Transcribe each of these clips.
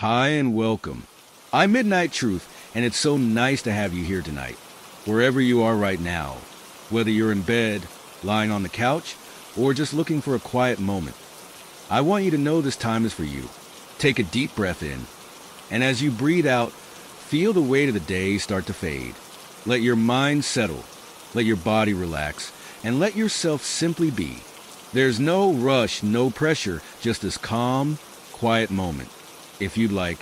Hi and welcome. I'm Midnight Truth, and it's so nice to have you here tonight, wherever you are right now, whether you're in bed, lying on the couch, or just looking for a quiet moment. I want you to know this time is for you. Take a deep breath in, and as you breathe out, feel the weight of the day start to fade. Let your mind settle, let your body relax, and let yourself simply be. There's no rush, no pressure, just this calm, quiet moment. If you'd like,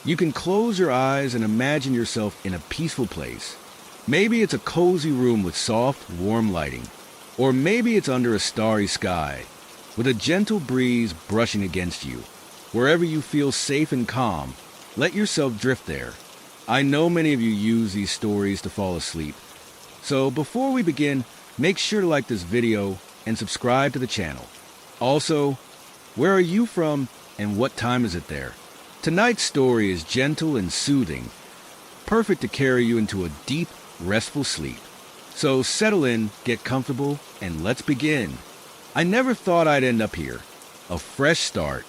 you can close your eyes and imagine yourself in a peaceful place. Maybe it's a cozy room with soft, warm lighting. Or maybe it's under a starry sky, with a gentle breeze brushing against you. Wherever you feel safe and calm, let yourself drift there. I know many of you use these stories to fall asleep. So before we begin, make sure to like this video and subscribe to the channel. Also, where are you from and what time is it there? Tonight's story is gentle and soothing, perfect to carry you into a deep, restful sleep. So settle in, get comfortable, and let's begin. I never thought I'd end up here. A fresh start.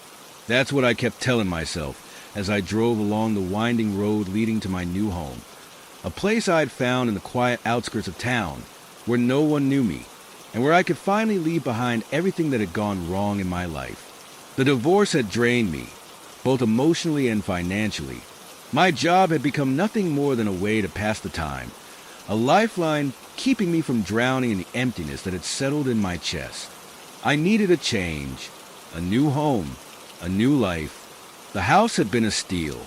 That's what I kept telling myself as I drove along the winding road leading to my new home. A place I'd found in the quiet outskirts of town, where no one knew me, and where I could finally leave behind everything that had gone wrong in my life. The divorce had drained me, both emotionally and financially. My job had become nothing more than a way to pass the time, a lifeline keeping me from drowning in the emptiness that had settled in my chest. I needed a change, a new home, a new life. The house had been a steal.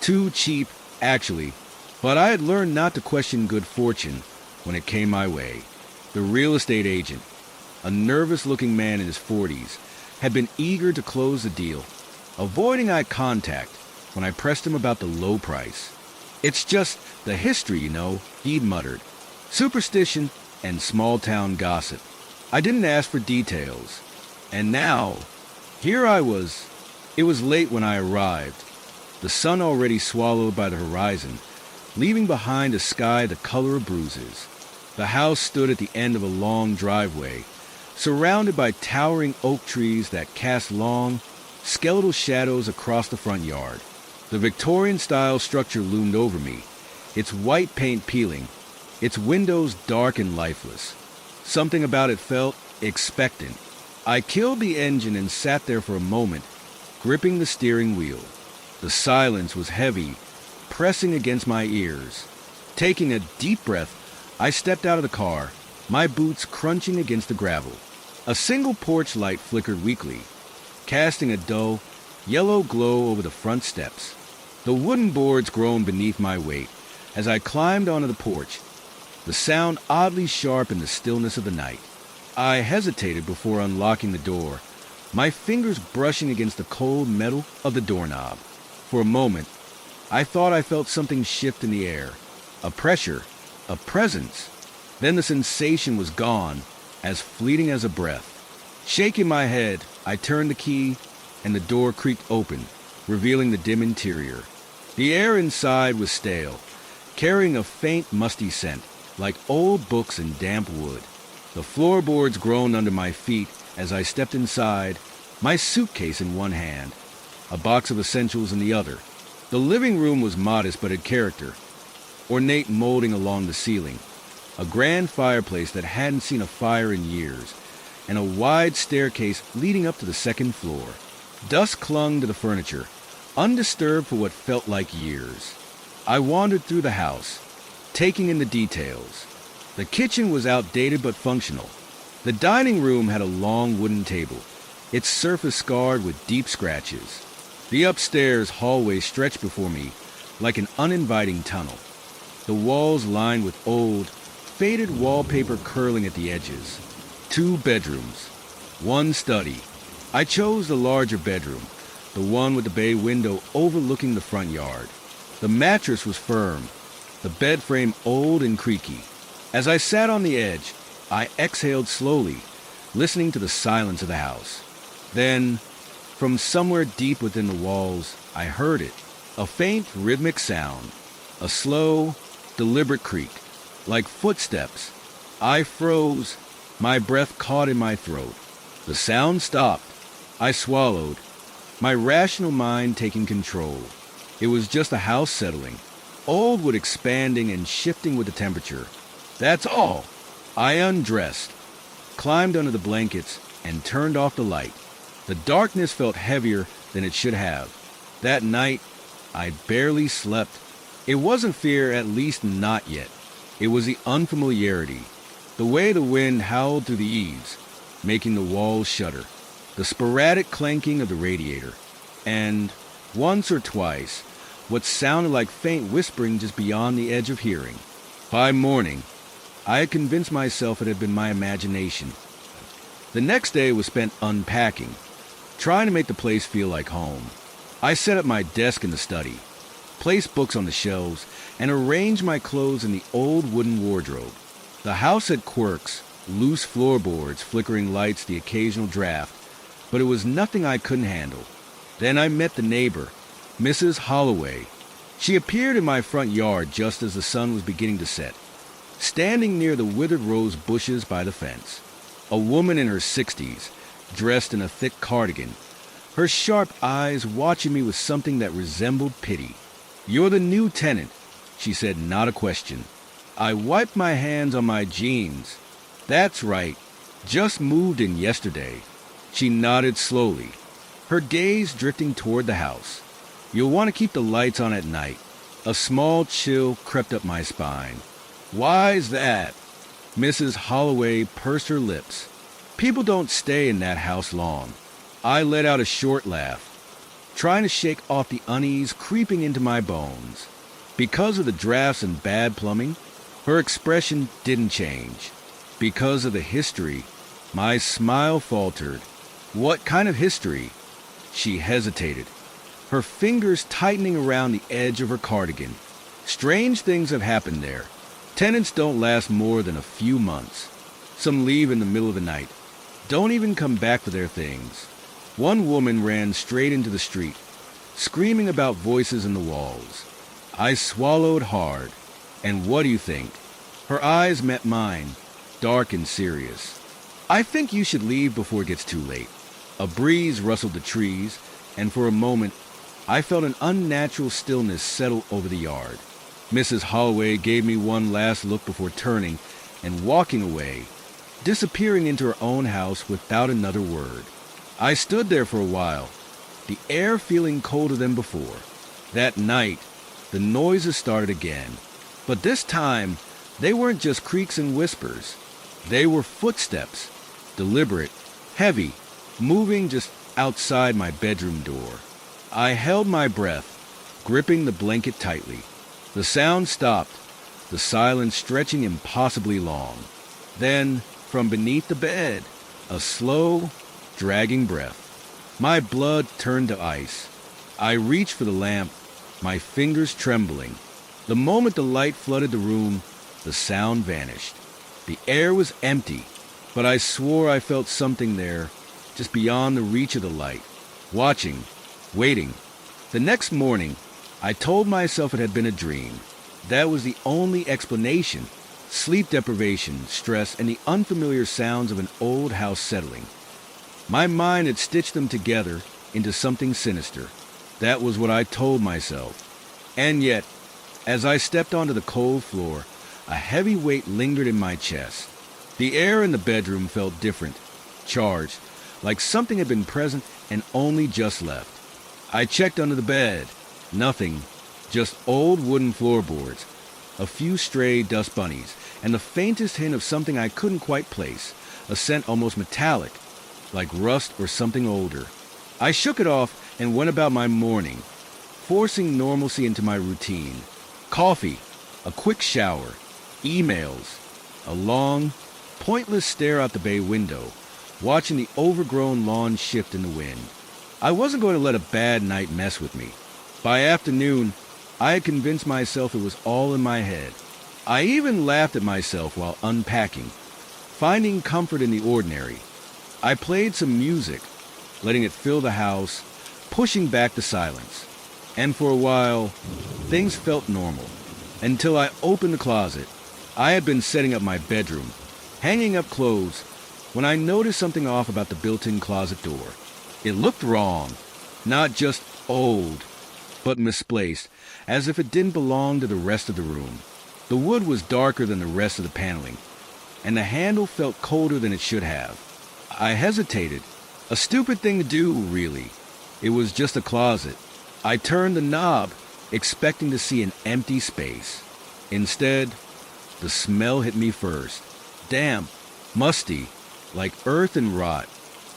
Too cheap, actually, but I had learned not to question good fortune when it came my way. The real estate agent, a nervous-looking man in his 40s, had been eager to close the deal, avoiding eye contact when I pressed him about the low price. "It's just the history, you know," he'd muttered. Superstition and small-town gossip. I didn't ask for details. And now, here I was. It was late when I arrived, the sun already swallowed by the horizon, leaving behind a sky the color of bruises. The house stood at the end of a long driveway, surrounded by towering oak trees that cast long, skeletal shadows across the front yard. The Victorian-style structure loomed over me, its white paint peeling, its windows dark and lifeless. Something about it felt expectant. I killed the engine and sat there for a moment, gripping the steering wheel. The silence was heavy, pressing against my ears. Taking a deep breath, I stepped out of the car, my boots crunching against the gravel. A single porch light flickered weakly, casting a dull, yellow glow over the front steps. The wooden boards groaned beneath my weight as I climbed onto the porch, the sound oddly sharp in the stillness of the night. I hesitated before unlocking the door, my fingers brushing against the cold metal of the doorknob. For a moment, I thought I felt something shift in the air, a pressure, a presence. Then the sensation was gone, as fleeting as a breath. Shaking my head, I turned the key, and the door creaked open, revealing the dim interior. The air inside was stale, carrying a faint, musty scent, like old books and damp wood. The floorboards groaned under my feet as I stepped inside, my suitcase in one hand, a box of essentials in the other. The living room was modest but had character, ornate molding along the ceiling, a grand fireplace that hadn't seen a fire in years, and a wide staircase leading up to the second floor. Dust clung to the furniture, undisturbed for what felt like years. I wandered through the house, taking in the details. The kitchen was outdated but functional. The dining room had a long wooden table, its surface scarred with deep scratches. The upstairs hallway stretched before me like an uninviting tunnel, the walls lined with old, faded wallpaper curling at the edges. 2 bedrooms, 1 study. I chose the larger bedroom, the one with the bay window overlooking the front yard. The mattress was firm, the bed frame old and creaky. As I sat on the edge, I exhaled slowly, listening to the silence of the house. Then, from somewhere deep within the walls, I heard it, a faint rhythmic sound, a slow, deliberate creak, like footsteps. I froze, my breath caught in my throat. The sound stopped. I swallowed, My rational mind taking control. It was just the house settling, old wood expanding and shifting with the temperature. That's all. I undressed, climbed under the blankets, and turned off the light. The darkness felt heavier than it should have. That night, I barely slept. It wasn't fear, at least not yet. It was the unfamiliarity. The way the wind howled through the eaves, making the walls shudder. The sporadic clanking of the radiator. And, once or twice, what sounded like faint whispering just beyond the edge of hearing. By morning, I had convinced myself it had been my imagination. The next day was spent unpacking, trying to make the place feel like home. I set up my desk in the study, placed books on the shelves, and arranged my clothes in the old wooden wardrobe. The house had quirks, loose floorboards, flickering lights, the occasional draft, but it was nothing I couldn't handle. Then I met the neighbor, Mrs. Holloway. She appeared in my front yard just as the sun was beginning to set, standing near the withered rose bushes by the fence. A woman in her 60s, dressed in a thick cardigan, her sharp eyes watching me with something that resembled pity. "You're the new tenant," she said, not a question. I wiped my hands on my jeans. "That's right. Just moved in yesterday." She nodded slowly, her gaze drifting toward the house. "You'll want to keep the lights on at night." A small chill crept up my spine. "Why's that?" Mrs. Holloway pursed her lips. "People don't stay in that house long." I let out a short laugh, trying to shake off the unease creeping into my bones. Because of the drafts and bad plumbing, her expression didn't change. Because of the history, my smile faltered. "What kind of history?" She hesitated, her fingers tightening around the edge of her cardigan. "Strange things have happened there. Tenants don't last more than a few months. Some leave in the middle of the night, don't even come back for their things." One woman ran straight into the street, screaming about voices in the walls. I swallowed hard, and what do you think? Her eyes met mine, dark and serious. "I think you should leave before it gets too late." A breeze rustled the trees, and for a moment, I felt an unnatural stillness settle over the yard. Mrs. Holloway gave me one last look before turning and walking away, disappearing into her own house without another word. I stood there for a while, the air feeling colder than before. That night, the noises started again, but this time, they weren't just creaks and whispers. They were footsteps, deliberate, heavy, moving just outside my bedroom door. I held my breath, gripping the blanket tightly. The sound stopped, the silence stretching impossibly long. Then, from beneath the bed, a slow, dragging breath. My blood turned to ice. I reached for the lamp, my fingers trembling. The moment the light flooded the room, the sound vanished. The air was empty, but I swore I felt something there, just beyond the reach of the light, watching, waiting. The next morning, I told myself it had been a dream. That was the only explanation. Sleep deprivation, stress, and the unfamiliar sounds of an old house settling. My mind had stitched them together into something sinister. That was what I told myself. And yet, as I stepped onto the cold floor, a heavy weight lingered in my chest. The air in the bedroom felt different, charged, like something had been present and only just left. I checked under the bed. Nothing, just old wooden floorboards, a few stray dust bunnies, and the faintest hint of something I couldn't quite place, a scent almost metallic, like rust or something older. I shook it off and went about my morning, forcing normalcy into my routine. Coffee, a quick shower, emails, a long, pointless stare out the bay window, watching the overgrown lawn shift in the wind. I wasn't going to let a bad night mess with me. By afternoon, I had convinced myself it was all in my head. I even laughed at myself while unpacking, finding comfort in the ordinary. I played some music, letting it fill the house, pushing back the silence. And for a while, things felt normal, until I opened the closet. I had been setting up my bedroom, hanging up clothes, when I noticed something off about the built-in closet door. It looked wrong. Not just old, but misplaced, as if it didn't belong to the rest of the room. The wood was darker than the rest of the paneling, and the handle felt colder than it should have. I hesitated. A stupid thing to do, really. It was just a closet. I turned the knob, expecting to see an empty space. Instead, the smell hit me first. Damp, musty, like earth and rot.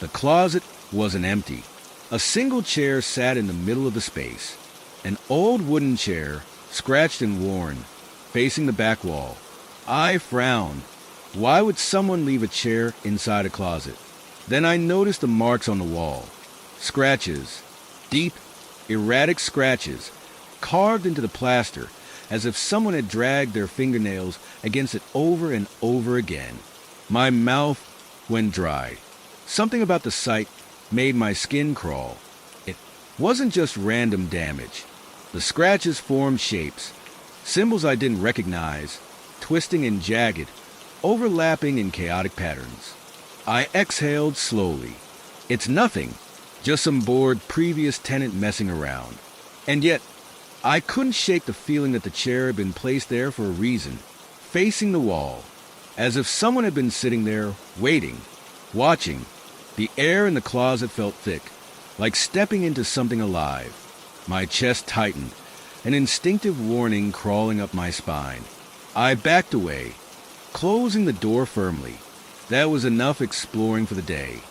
The closet wasn't empty. A single chair sat in the middle of the space. An old wooden chair, scratched and worn, facing the back wall. I frowned. Why would someone leave a chair inside a closet? Then I noticed the marks on the wall. Scratches. Deep, erratic scratches, carved into the plaster, as if someone had dragged their fingernails against it over and over again. My mouth went dry. Something about the sight made my skin crawl. It wasn't just random damage. The scratches formed shapes, symbols I didn't recognize, twisting and jagged, overlapping in chaotic patterns. I exhaled slowly. It's nothing, just some bored previous tenant messing around. And yet, I couldn't shake the feeling that the chair had been placed there for a reason, facing the wall, as if someone had been sitting there, waiting, watching. The air in the closet felt thick, like stepping into something alive. My chest tightened, an instinctive warning crawling up my spine. I backed away, closing the door firmly. That was enough exploring for the day.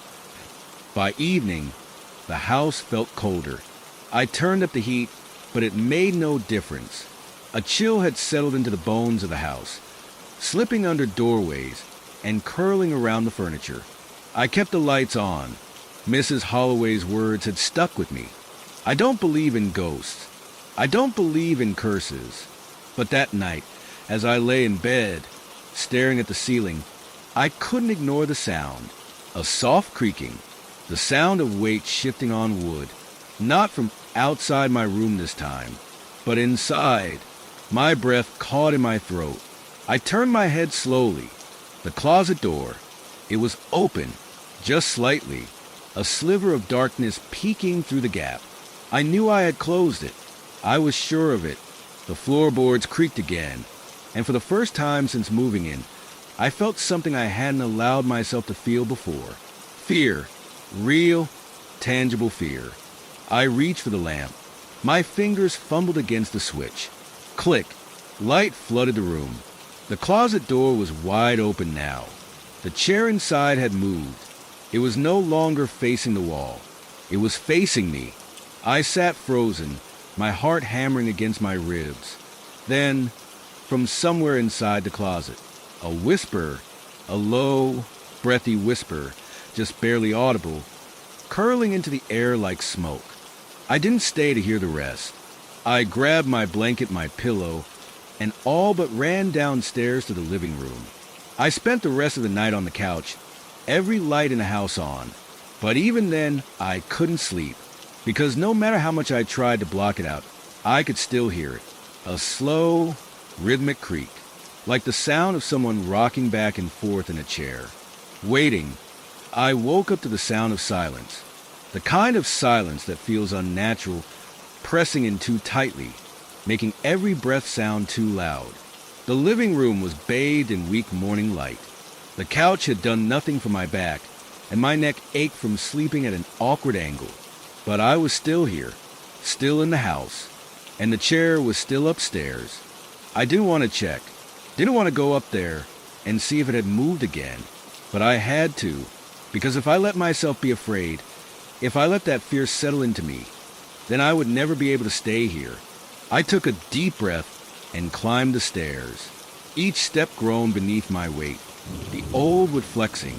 By evening, the house felt colder. I turned up the heat, but it made no difference. A chill had settled into the bones of the house, slipping under doorways and curling around the furniture. I kept the lights on. Mrs. Holloway's words had stuck with me. I don't believe in ghosts. I don't believe in curses. But that night, as I lay in bed, staring at the ceiling, I couldn't ignore the sound. A soft creaking, the sound of weight shifting on wood, not from outside my room this time, but inside. My breath caught in my throat. I turned my head slowly. The closet door. It was open, just slightly, a sliver of darkness peeking through the gap. I knew I had closed it. I was sure of it. The floorboards creaked again, and for the first time since moving in, I felt something I hadn't allowed myself to feel before. Fear. Real, tangible fear. I reached for the lamp. My fingers fumbled against the switch. Click. Light flooded the room. The closet door was wide open now. The chair inside had moved. It was no longer facing the wall. It was facing me. I sat frozen, my heart hammering against my ribs. Then, from somewhere inside the closet, a whisper, a low, breathy whisper, just barely audible, curling into the air like smoke. I didn't stay to hear the rest. I grabbed my blanket, my pillow, and all but ran downstairs to the living room. I spent the rest of the night on the couch, every light in the house on. But even then, I couldn't sleep, because no matter how much I tried to block it out, I could still hear it. A slow, rhythmic creak, like the sound of someone rocking back and forth in a chair. Waiting, I woke up to the sound of silence. The kind of silence that feels unnatural, pressing in too tightly, making every breath sound too loud. The living room was bathed in weak morning light. The couch had done nothing for my back, and my neck ached from sleeping at an awkward angle. But I was still here, still in the house, and the chair was still upstairs. I didn't want to check, didn't want to go up there and see if it had moved again, but I had to, because if I let myself be afraid, if I let that fear settle into me, then I would never be able to stay here. I took a deep breath and climbed the stairs. Each step groaned beneath my weight, the old wood flexing.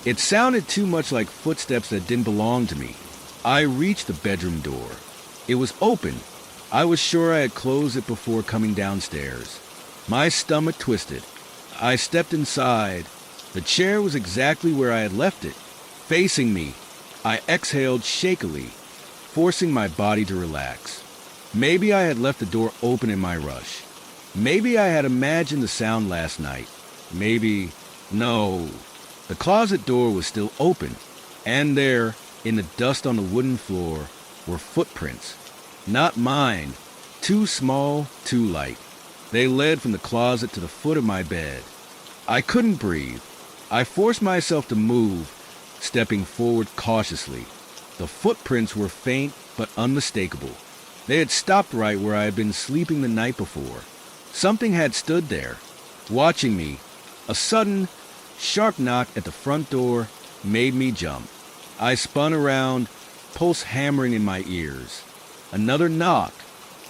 It sounded too much like footsteps that didn't belong to me. I reached the bedroom door. It was open. I was sure I had closed it before coming downstairs. My stomach twisted. I stepped inside. The chair was exactly where I had left it, facing me. I exhaled shakily, forcing my body to relax. Maybe I had left the door open in my rush. Maybe I had imagined the sound last night. Maybe... No. The closet door was still open, and there, in the dust on the wooden floor, were footprints. Not mine. Too small, too light. They led from the closet to the foot of my bed. I couldn't breathe. I forced myself to move, stepping forward cautiously. The footprints were faint but unmistakable. They had stopped right where I had been sleeping the night before. Something had stood there, watching me. A sudden, sharp knock at the front door made me jump. I spun around, pulse hammering in my ears. Another knock.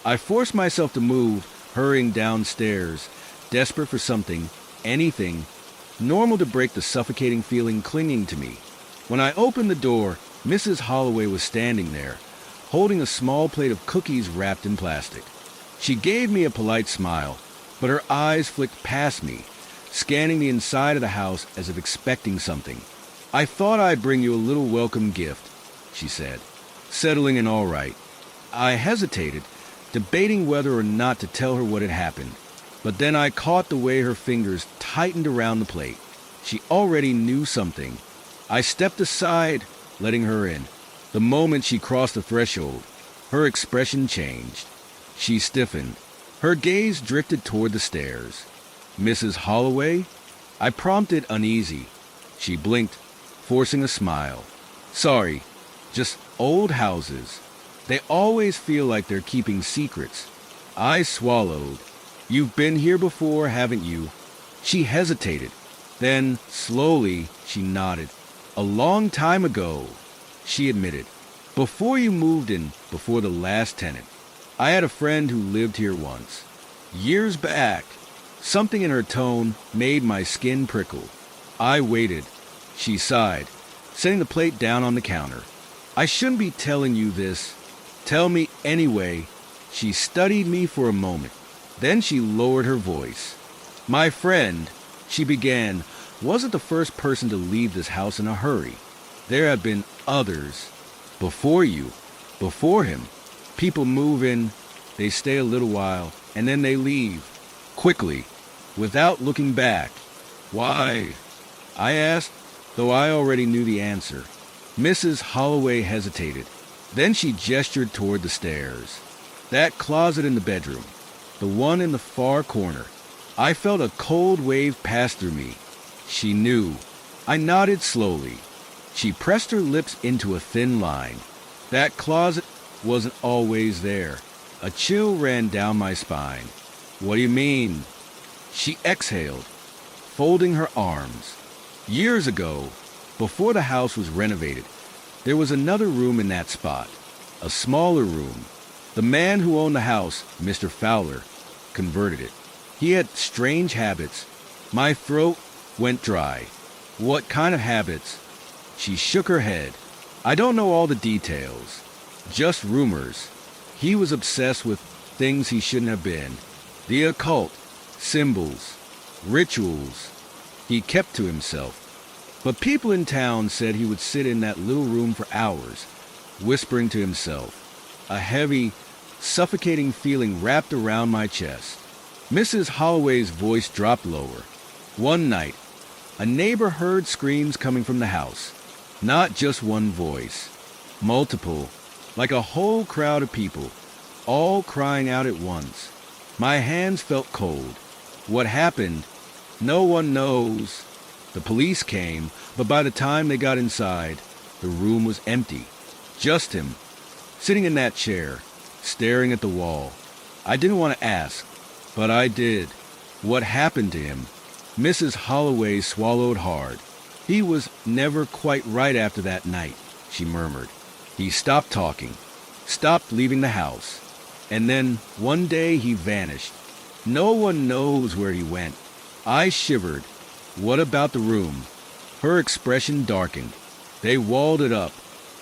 I forced myself to move, hurrying downstairs, desperate for something, anything, normal to break the suffocating feeling clinging to me. When I opened the door, Mrs. Holloway was standing there, holding a small plate of cookies wrapped in plastic. She gave me a polite smile, but her eyes flicked past me, scanning the inside of the house as if expecting something. "I thought I'd bring you a little welcome gift," she said, settling in all right. I hesitated, debating whether or not to tell her what had happened, but then I caught the way her fingers tightened around the plate. She already knew something. I stepped aside, letting her in. The moment she crossed the threshold, her expression changed. She stiffened. Her gaze drifted toward the stairs. "Mrs. Holloway?" I prompted, uneasy. She blinked, forcing a smile. "Sorry, just old houses. They always feel like they're keeping secrets." I swallowed. "You've been here before, haven't you?" She hesitated. Then, slowly, she nodded. "A long time ago," she admitted. "Before you moved in, before the last tenant. I had a friend who lived here once. Years back." Something in her tone made my skin prickle. I waited. She sighed, setting the plate down on the counter. "I shouldn't be telling you this. Tell me anyway." She studied me for a moment. Then she lowered her voice. "My friend," she began, "wasn't the first person to leave this house in a hurry. There have been others. Before you. Before him. People move in, they stay a little while, and then they leave. Quickly. Without looking back." "Why?" I asked, though I already knew the answer. Mrs. Holloway hesitated. Then she gestured toward the stairs. "That closet in the bedroom. The one in the far corner." I felt a cold wave pass through me. She knew. I nodded slowly. She pressed her lips into a thin line. That closet wasn't always there. A chill ran down my spine. "What do you mean?" She exhaled, folding her arms. "Years ago, before the house was renovated, there was another room in that spot. A smaller room. The man who owned the house, Mr. Fowler, converted it. He had strange habits." My throat went dry. "What kind of habits?" She shook her head. "I don't know all the details. Just rumors. He was obsessed with things he shouldn't have been. The occult, symbols, rituals. He kept to himself. But people in town said he would sit in that little room for hours, whispering to himself. A heavy, suffocating feeling wrapped around my chest. Mrs. Holloway's voice dropped lower. "One night, a neighbor heard screams coming from the house. Not just one voice. Multiple, like a whole crowd of people, all crying out at once. My hands felt cold. What happened? No one knows. The police came, but by the time they got inside, the room was empty. Just him, sitting in that chair, staring at the wall. I didn't want to ask, but I did. What happened to him?" Mrs. Holloway swallowed hard. "He was never quite right after that night," she murmured. "He stopped talking, stopped leaving the house. And then, one day, he vanished. No one knows where he went." I shivered. "What about the room?" Her expression darkened. "They walled it up,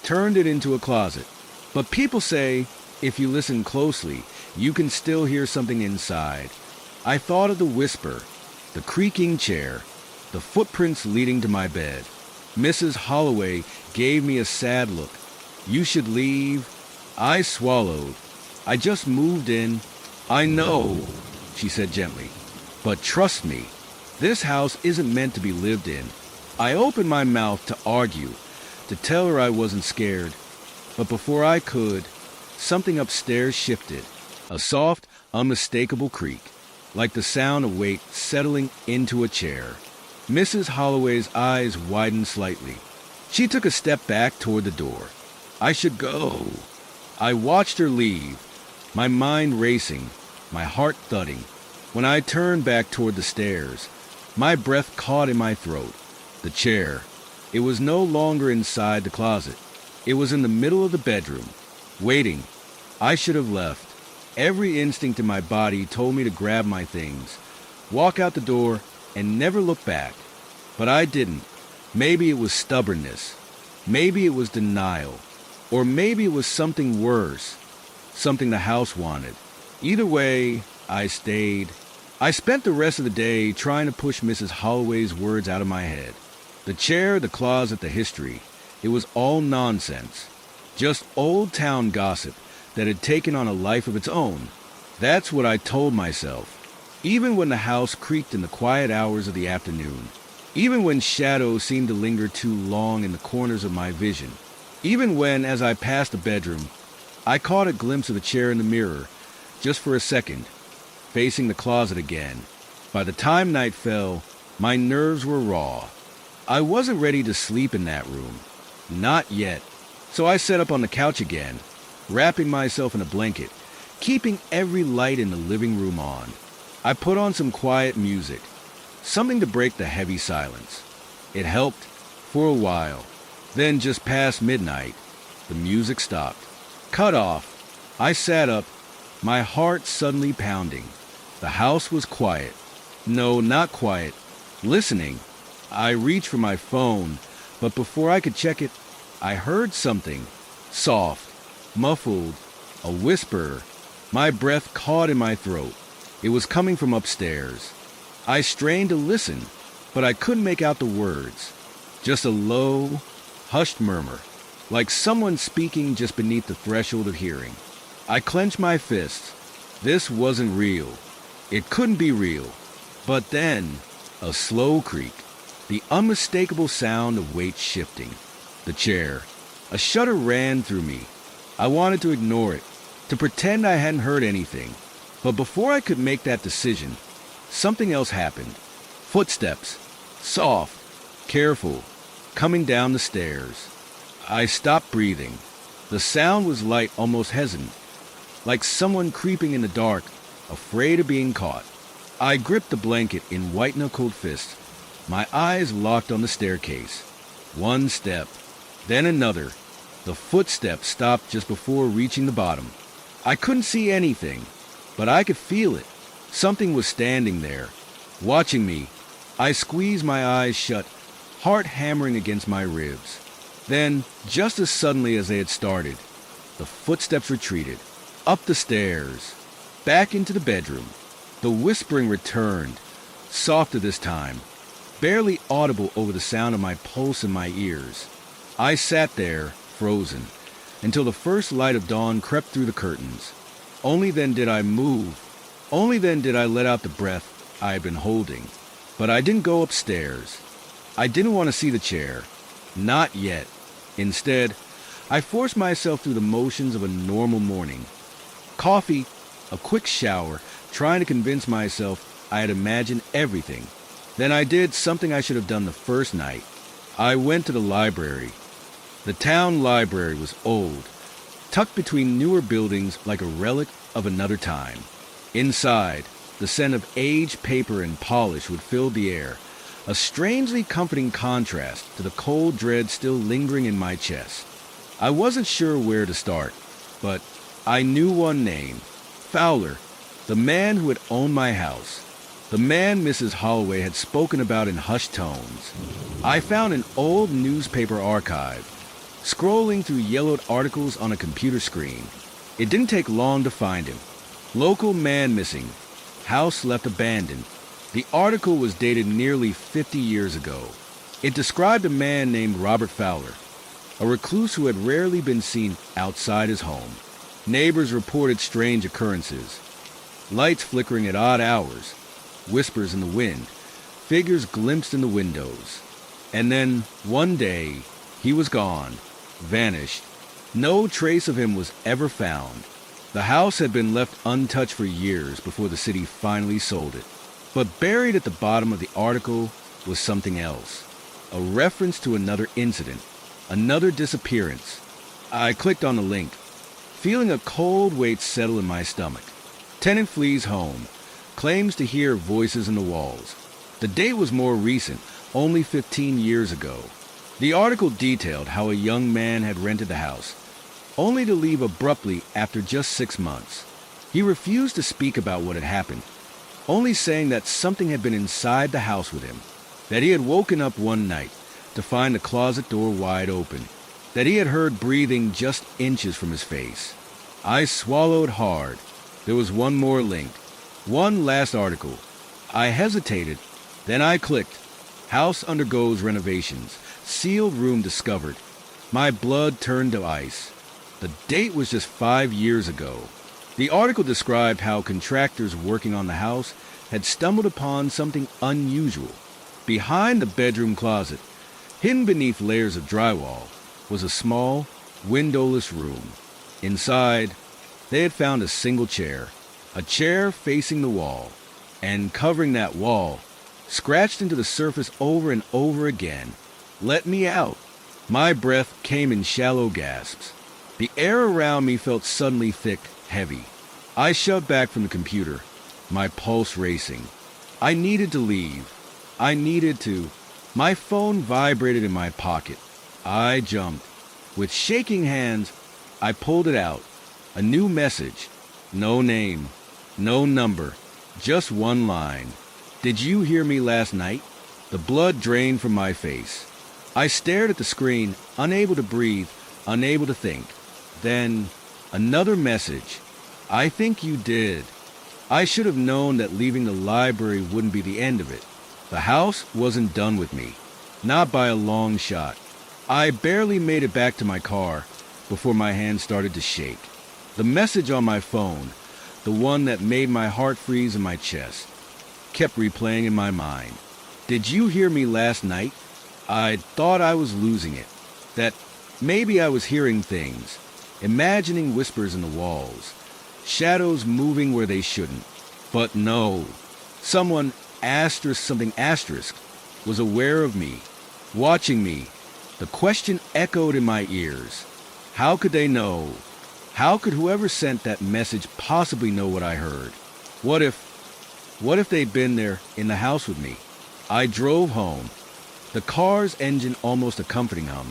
turned it into a closet. But people say, if you listen closely, you can still hear something inside." I thought of the whisper, the creaking chair, the footprints leading to my bed. Mrs. Holloway gave me a sad look. "You should leave." I swallowed. "I just moved in." "I know," she said gently. "But trust me, this house isn't meant to be lived in." I opened my mouth to argue, to tell her I wasn't scared. But before I could, something upstairs shifted. A soft, unmistakable creak, like the sound of weight settling into a chair. Mrs. Holloway's eyes widened slightly. She took a step back toward the door. I should go. I watched her leave, my mind racing, my heart thudding. When I turned back toward the stairs, my breath caught in my throat. The chair. It was no longer inside the closet. It was in the middle of the bedroom, waiting. I should have left. Every instinct in my body told me to grab my things, walk out the door, and never look back. But I didn't. Maybe it was stubbornness. Maybe it was denial. Or maybe it was something worse, something the house wanted. Either way, I stayed. I spent the rest of the day trying to push Mrs. Holloway's words out of my head. The chair, the closet, the history. It was all nonsense. Just old town gossip that had taken on a life of its own. That's what I told myself. Even when the house creaked in the quiet hours of the afternoon. Even when shadows seemed to linger too long in the corners of my vision. Even when, as I passed the bedroom, I caught a glimpse of the chair in the mirror, just for a second, facing the closet again. By the time night fell, my nerves were raw. I wasn't ready to sleep in that room. Not yet. So I sat up on the couch again, wrapping myself in a blanket, keeping every light in the living room on. I put on some quiet music, something to break the heavy silence. It helped for a while. Then, just past midnight, the music stopped. Cut off. I sat up, my heart suddenly pounding. The house was quiet. No, not quiet. Listening. I reached for my phone, but before I could check it, I heard something. Soft, muffled, a whisper. My breath caught in my throat. It was coming from upstairs. I strained to listen, but I couldn't make out the words. Just a low, hushed murmur, like someone speaking just beneath the threshold of hearing. I clenched my fists. This wasn't real. It couldn't be real. But then, a slow creak, the unmistakable sound of weight shifting. The chair. A shudder ran through me. I wanted to ignore it, to pretend I hadn't heard anything. But before I could make that decision, something else happened. Footsteps. Soft, careful, coming down the stairs. I stopped breathing. The sound was light, almost hesitant, like someone creeping in the dark, afraid of being caught. I gripped the blanket in white-knuckled fists, my eyes locked on the staircase. One step, then another. The footsteps stopped just before reaching the bottom. I couldn't see anything, but I could feel it. Something was standing there, watching me. I squeezed my eyes shut, heart hammering against my ribs. Then, just as suddenly as they had started, the footsteps retreated, up the stairs, back into the bedroom. The whispering returned, softer this time, barely audible over the sound of my pulse in my ears. I sat there, frozen, until the first light of dawn crept through the curtains. Only then did I move. Only then did I let out the breath I had been holding. But I didn't go upstairs. I didn't want to see the chair. Not yet. Instead, I forced myself through the motions of a normal morning. Coffee, a quick shower, trying to convince myself I had imagined everything. Then I did something I should have done the first night. I went to the library. The town library was old, tucked between newer buildings like a relic of another time. Inside, the scent of aged paper and polish would fill the air, a strangely comforting contrast to the cold dread still lingering in my chest. I wasn't sure where to start, but I knew one name, Fowler, the man who had owned my house, the man Mrs. Holloway had spoken about in hushed tones. I found an old newspaper archive, scrolling through yellowed articles on a computer screen. It didn't take long to find him. Local man missing, house left abandoned. The article was dated nearly 50 years ago. It described a man named Robert Fowler, a recluse who had rarely been seen outside his home. Neighbors reported strange occurrences, lights flickering at odd hours, whispers in the wind, figures glimpsed in the windows. And then, one day, he was gone, vanished, No trace of him was ever found. The house had been left untouched for years before the city finally sold it. But buried at the bottom of the article was something else. A reference to another incident, another disappearance. I clicked on the link, feeling a cold weight settle in my stomach. Tenant flees home, claims to hear voices in the walls. The date was more recent, only 15 years ago. The article detailed how a young man had rented the house, only to leave abruptly after just 6 months. He refused to speak about what had happened, only saying that something had been inside the house with him, that he had woken up one night to find the closet door wide open, that he had heard breathing just inches from his face. I swallowed hard. There was one more link, one last article. I hesitated, then I clicked. House undergoes renovations. Sealed room discovered. My blood turned to ice. The date was just 5 years ago. The article described how contractors working on the house had stumbled upon something unusual. Behind the bedroom closet, hidden beneath layers of drywall, was a small, windowless room. Inside, they had found a single chair, a chair facing the wall, and covering that wall, scratched into the surface over and over again. Let me out. My breath came in shallow gasps. The air around me felt suddenly thick, heavy. I shoved back from the computer, my pulse racing. I needed to leave. I needed to. My phone vibrated in my pocket. I jumped. With shaking hands, I pulled it out. A new message. No name. No number. Just one line. Did you hear me last night? The blood drained from my face. I stared at the screen, unable to breathe, unable to think. Then, another message. I think you did. I should have known that leaving the library wouldn't be the end of it. The house wasn't done with me. Not by a long shot. I barely made it back to my car before my hand started to shake. The message on my phone, the one that made my heart freeze in my chest, kept replaying in my mind. Did you hear me last night? I thought I was losing it. That maybe I was hearing things, imagining whispers in the walls, shadows moving where they shouldn't. But no. Someone something asterisk was aware of me, watching me. The question echoed in my ears. How could they know? How could whoever sent that message possibly know what I heard? What if they'd been there in the house with me? I drove home, the car's engine almost a comforting hum.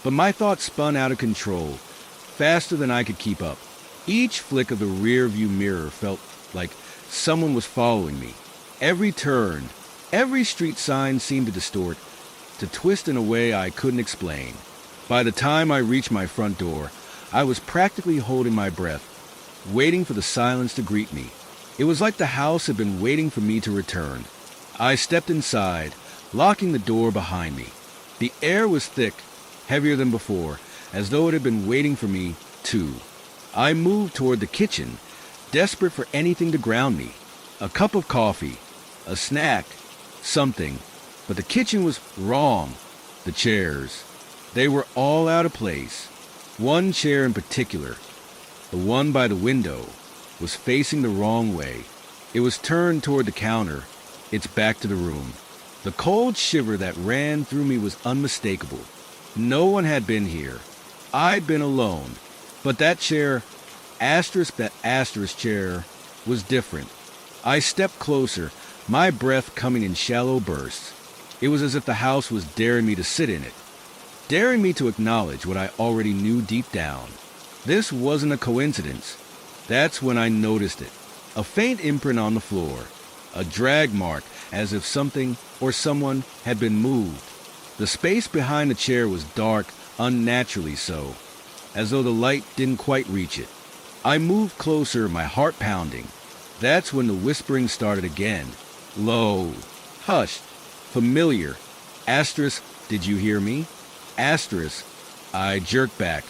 But my thoughts spun out of control, faster than I could keep up. Each flick of the rear-view mirror felt like someone was following me. Every turn, every street sign seemed to distort, to twist in a way I couldn't explain. By the time I reached my front door, I was practically holding my breath, waiting for the silence to greet me. It was like the house had been waiting for me to return. I stepped inside, locking the door behind me. The air was thick, heavier than before, as though it had been waiting for me, too. I moved toward the kitchen, desperate for anything to ground me. A cup of coffee, a snack, something. But the kitchen was wrong. The chairs, they were all out of place. One chair in particular, the one by the window, was facing the wrong way. It was turned toward the counter, its back to the room. The cold shiver that ran through me was unmistakable. No one had been here. I'd been alone. But that chair, that asterisk chair, was different. I stepped closer, my breath coming in shallow bursts. It was as if the house was daring me to sit in it, daring me to acknowledge what I already knew deep down. This wasn't a coincidence. That's when I noticed it. A faint imprint on the floor, a drag mark as if something or someone had been moved. The space behind the chair was dark, unnaturally so, as though the light didn't quite reach it. I moved closer, my heart pounding. That's when the whispering started again. Low, hushed, familiar. Asterisk, did you hear me? Asterisk. I jerked back,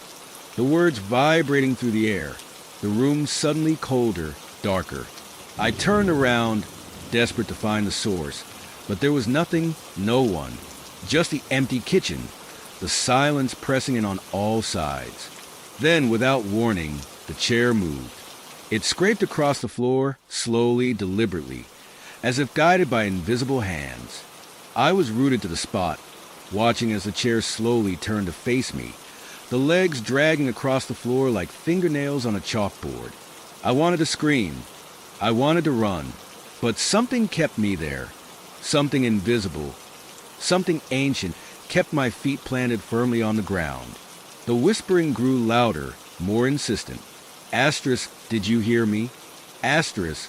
the words vibrating through the air. The room suddenly colder, darker. I turned around, desperate to find the source, but there was nothing, no one. Just the empty kitchen, the silence pressing in on all sides. Then, without warning, the chair moved. It scraped across the floor, slowly, deliberately, as if guided by invisible hands. I was rooted to the spot, watching as the chair slowly turned to face me, the legs dragging across the floor like fingernails on a chalkboard. I wanted to scream. I wanted to run. But something kept me there. Something invisible, something ancient, kept my feet planted firmly on the ground. The whispering grew louder, more insistent. Asterisk, did you hear me? Asterisk.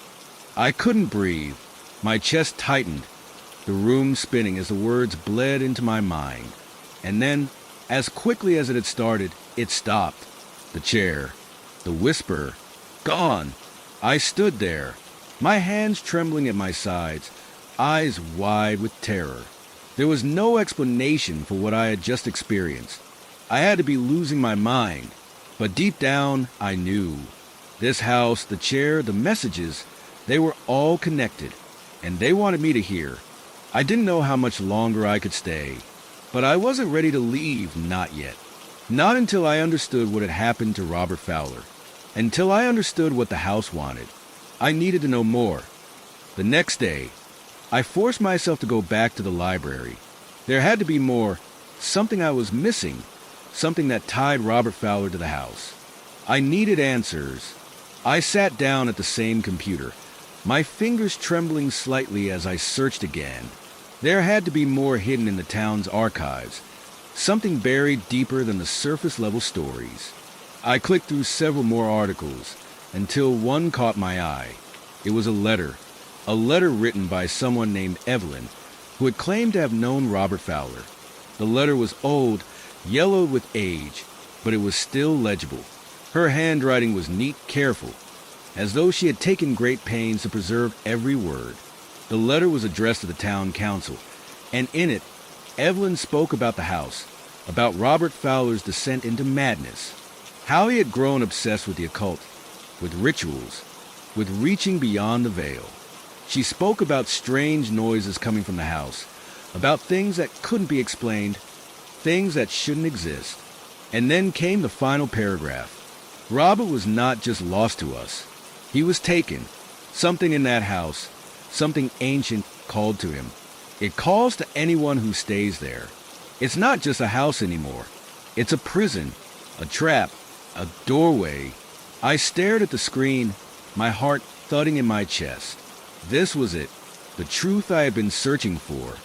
I couldn't breathe. My chest tightened, the room spinning as the words bled into my mind. And then, as quickly as it had started, it stopped. The chair, the whisper, gone. I stood there, my hands trembling at my sides, eyes wide with terror. There was no explanation for what I had just experienced. I had to be losing my mind, but deep down, I knew. This house, the chair, the messages, they were all connected, and they wanted me to hear. I didn't know how much longer I could stay, but I wasn't ready to leave, not yet. Not until I understood what had happened to Robert Fowler. Until I understood what the house wanted. I needed to know more. The next day, I forced myself to go back to the library. There had to be more, something I was missing, something that tied Robert Fowler to the house. I needed answers. I sat down at the same computer, my fingers trembling slightly as I searched again. There had to be more hidden in the town's archives, something buried deeper than the surface-level stories. I clicked through several more articles until one caught my eye. It was a letter written by someone named Evelyn, who had claimed to have known Robert Fowler. The letter was old, yellowed with age, but it was still legible. Her handwriting was neat, careful, as though she had taken great pains to preserve every word. The letter was addressed to the town council, and in it, Evelyn spoke about the house, about Robert Fowler's descent into madness, how he had grown obsessed with the occult, with rituals, with reaching beyond the veil. She spoke about strange noises coming from the house, about things that couldn't be explained, things that shouldn't exist. And then came the final paragraph. Robert was not just lost to us. He was taken. Something in that house, something ancient called to him. It calls to anyone who stays there. It's not just a house anymore. It's a prison, a trap, a doorway. I stared at the screen, my heart thudding in my chest. This was it, the truth I had been searching for.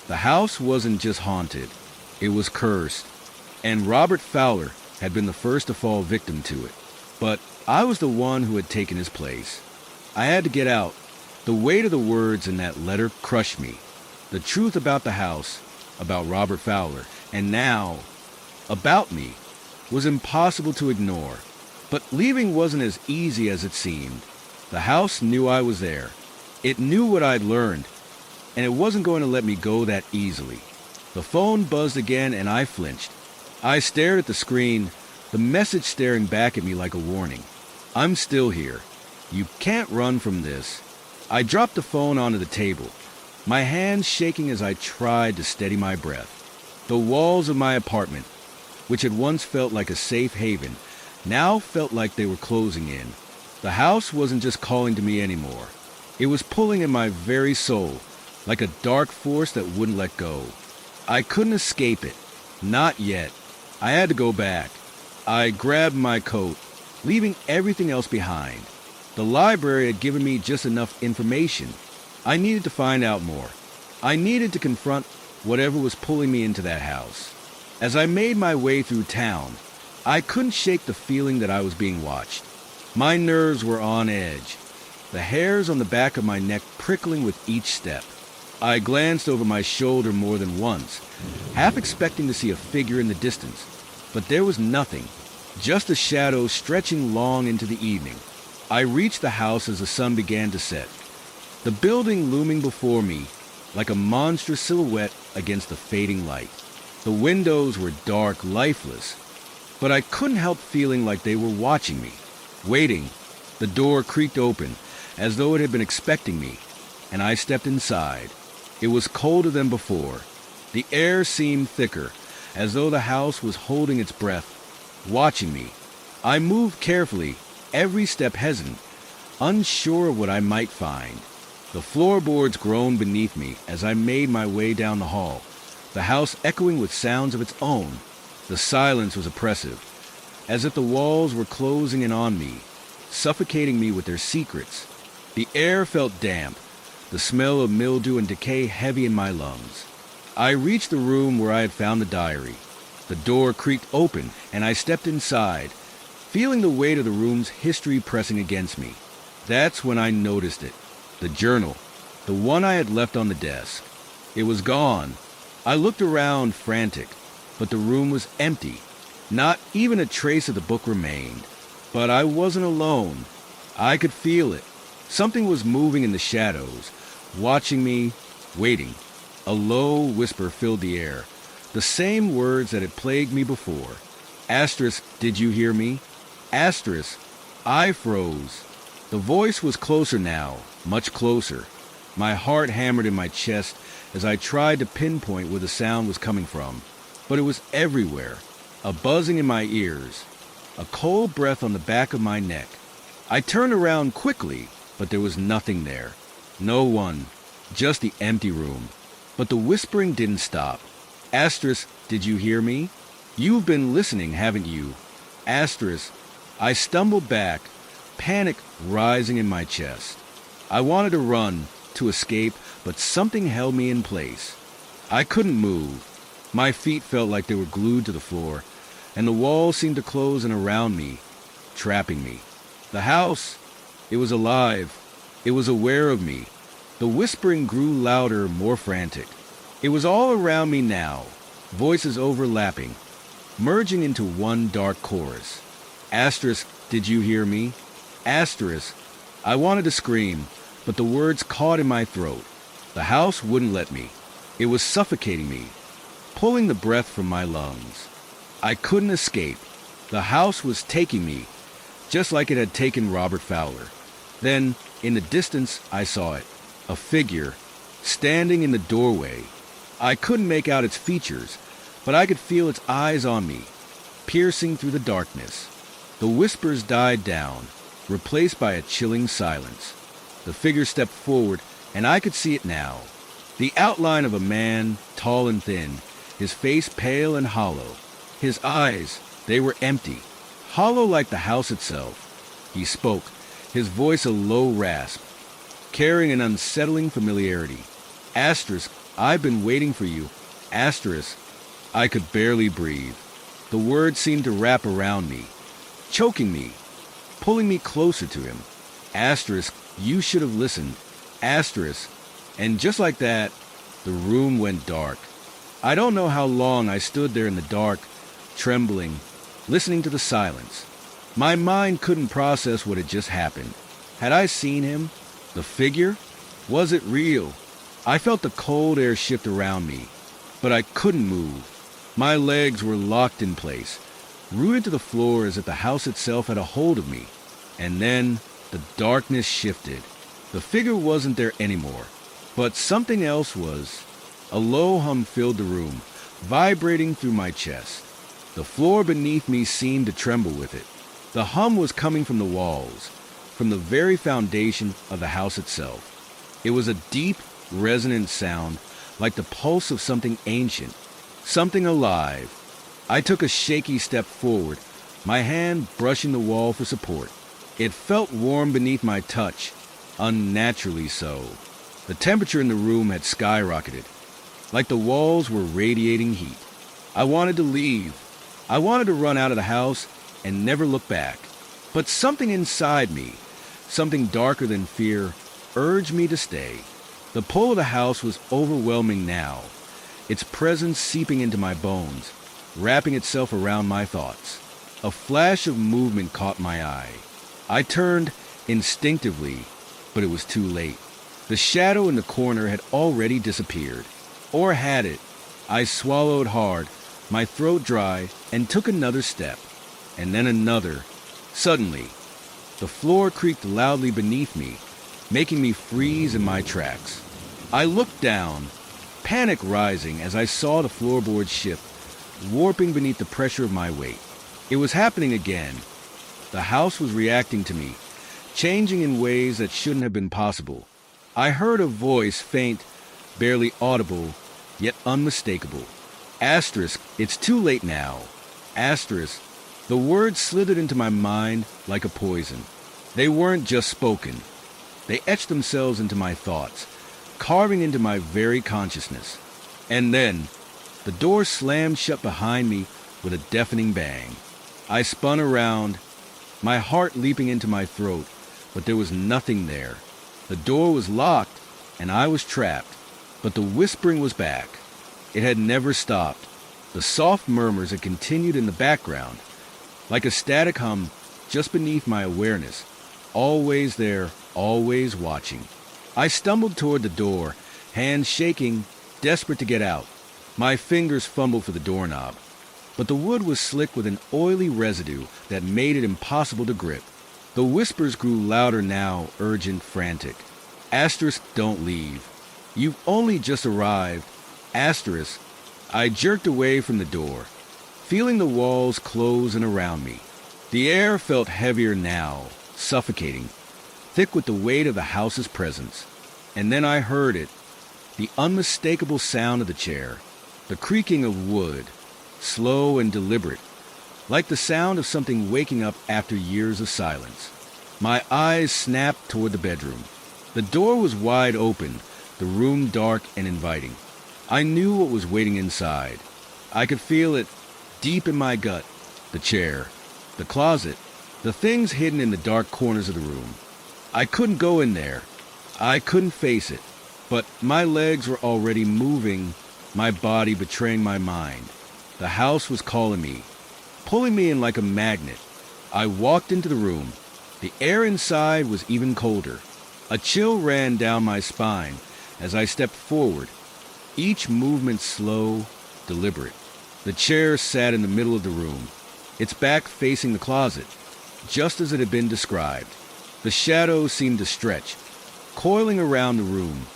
The house wasn't just haunted, it was cursed. And Robert Fowler had been the first to fall victim to it. But I was the one who had taken his place. I had to get out. The weight of the words in that letter crushed me. The truth about the house, about Robert Fowler, and now, about me, was impossible to ignore. But leaving wasn't as easy as it seemed. The house knew I was there. It knew what I'd learned, and it wasn't going to let me go that easily. The phone buzzed again, and I flinched. I stared at the screen, the message staring back at me like a warning. I'm still here. You can't run from this. I dropped the phone onto the table, my hands shaking as I tried to steady my breath. The walls of my apartment, which had once felt like a safe haven, now felt like they were closing in. The house wasn't just calling to me anymore. It was pulling at my very soul, like a dark force that wouldn't let go. I couldn't escape it. Not yet. I had to go back. I grabbed my coat, leaving everything else behind. The library had given me just enough information. I needed to find out more. I needed to confront whatever was pulling me into that house. As I made my way through town, I couldn't shake the feeling that I was being watched. My nerves were on edge, the hairs on the back of my neck prickling with each step. I glanced over my shoulder more than once, half expecting to see a figure in the distance, but there was nothing, just a shadow stretching long into the evening. I reached the house as the sun began to set, the building looming before me like a monstrous silhouette against the fading light. The windows were dark, lifeless, but I couldn't help feeling like they were watching me, waiting. The door creaked open, as though it had been expecting me, and I stepped inside. It was colder than before. The air seemed thicker, as though the house was holding its breath, watching me, I moved carefully, every step hesitant, unsure of what I might find. The floorboards groaned beneath me as I made my way down the hall, the house echoing with sounds of its own. The silence was oppressive, as if the walls were closing in on me, suffocating me with their secrets. The air felt damp, the smell of mildew and decay heavy in my lungs. I reached the room where I had found the diary. The door creaked open, and I stepped inside, feeling the weight of the room's history pressing against me. That's when I noticed it. The journal, the one I had left on the desk. It was gone. I looked around, frantic, but the room was empty. Not even a trace of the book remained. But I wasn't alone. I could feel it. Something was moving in the shadows, watching me, waiting. A low whisper filled the air, the same words that had plagued me before. Asterisk, did you hear me? Asterisk, I froze. The voice was closer now, much closer. My heart hammered in my chest as I tried to pinpoint where the sound was coming from. But it was everywhere, a buzzing in my ears, a cold breath on the back of my neck. I turned around quickly, but there was nothing there. No one, just the empty room. But the whispering didn't stop. Asterisk, did you hear me? You've been listening, haven't you? Asterisk, I stumbled back, panic rising in my chest. I wanted to run, to escape, but something held me in place. I couldn't move. My feet felt like they were glued to the floor, and the walls seemed to close in around me, trapping me. The house, it was alive. It was aware of me. The whispering grew louder, more frantic. It was all around me now, voices overlapping, merging into one dark chorus. Asterisk, did you hear me? Asterisk. I wanted to scream, but the words caught in my throat. The house wouldn't let me. It was suffocating me, pulling the breath from my lungs. I couldn't escape. The house was taking me, just like it had taken Robert Fowler. Then, in the distance, I saw it. A figure, standing in the doorway. I couldn't make out its features, but I could feel its eyes on me, piercing through the darkness. The whispers died down, replaced by a chilling silence. The figure stepped forward, and I could see it now. The outline of a man, tall and thin, his face pale and hollow. His eyes, they were empty, hollow like the house itself. He spoke, his voice a low rasp, carrying an unsettling familiarity. Asterisk, I've been waiting for you. Asterisk. I could barely breathe. The words seemed to wrap around me, choking me, pulling me closer to him. Asterisk, you should have listened. Asterisk. And just like that, the room went dark. I don't know how long I stood there in the dark, trembling, listening to the silence. My mind couldn't process what had just happened. Had I seen him? The figure? Was it real? I felt the cold air shift around me, but I couldn't move. My legs were locked in place, rooted to the floor as if the house itself had a hold of me. And then the darkness shifted. The figure wasn't there anymore, but something else was. A low hum filled the room, vibrating through my chest. The floor beneath me seemed to tremble with it. The hum was coming from the walls, from the very foundation of the house itself. It was a deep, resonant sound, like the pulse of something ancient, something alive. I took a shaky step forward, my hand brushing the wall for support. It felt warm beneath my touch, unnaturally so. The temperature in the room had skyrocketed, like the walls were radiating heat. I wanted to leave. I wanted to run out of the house and never look back. But something inside me, something darker than fear, urged me to stay. The pull of the house was overwhelming now, its presence seeping into my bones, wrapping itself around my thoughts. A flash of movement caught my eye. I turned instinctively, but it was too late. The shadow in the corner had already disappeared. Or had it? I swallowed hard, my throat dry, and took another step, and then another. Suddenly, the floor creaked loudly beneath me, making me freeze in my tracks. I looked down, panic rising as I saw the floorboards shift, warping beneath the pressure of my weight. It was happening again, The house was reacting to me, changing in ways that shouldn't have been possible. I heard a voice, faint, barely audible, yet unmistakable. Asterisk, it's too late now. Asterisk, the words slithered into my mind like a poison. They weren't just spoken. They etched themselves into my thoughts, carving into my very consciousness. And then, the door slammed shut behind me with a deafening bang. I spun around, my heart leaping into my throat, but there was nothing there. The door was locked, and I was trapped, but the whispering was back. It had never stopped. The soft murmurs had continued in the background, like a static hum just beneath my awareness, always there, always watching. I stumbled toward the door, hands shaking, desperate to get out. My fingers fumbled for the doorknob, but the wood was slick with an oily residue that made it impossible to grip. The whispers grew louder now, urgent, frantic. Asterisk, don't leave. You've only just arrived. Asterisk. I jerked away from the door, feeling the walls close in around me. The air felt heavier now, suffocating, thick with the weight of the house's presence. And then I heard it, the unmistakable sound of the chair, the creaking of wood, slow and deliberate, like the sound of something waking up after years of silence. My eyes snapped toward the bedroom. The door was wide open, the room dark and inviting. I knew what was waiting inside. I could feel it deep in my gut. The chair, the closet, the things hidden in the dark corners of the room. I couldn't go in there. I couldn't face it. But my legs were already moving, my body betraying my mind. The house was calling me, pulling me in like a magnet. I walked into the room. The air inside was even colder. A chill ran down my spine as I stepped forward, each movement slow, deliberate. The chair sat in the middle of the room, its back facing the closet, just as it had been described. The shadows seemed to stretch, coiling around the room,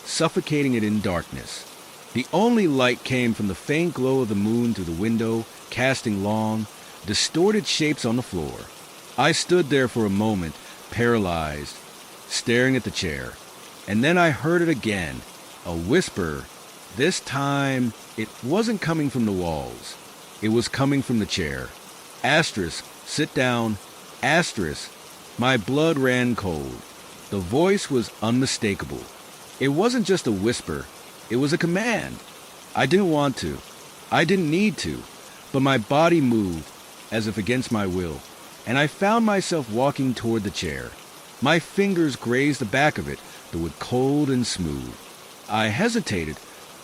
suffocating it in darkness. The only light came from the faint glow of the moon through the window, casting long, distorted shapes on the floor. I stood there for a moment, paralyzed, staring at the chair. And then I heard it again, a whisper. This time, it wasn't coming from the walls. It was coming from the chair. Asterisk, sit down. Asterisk. My blood ran cold. The voice was unmistakable. It wasn't just a whisper. It was a command. I didn't want to. I didn't need to. But my body moved, as if against my will, and I found myself walking toward the chair. My fingers grazed the back of it, the wood cold and smooth. I hesitated,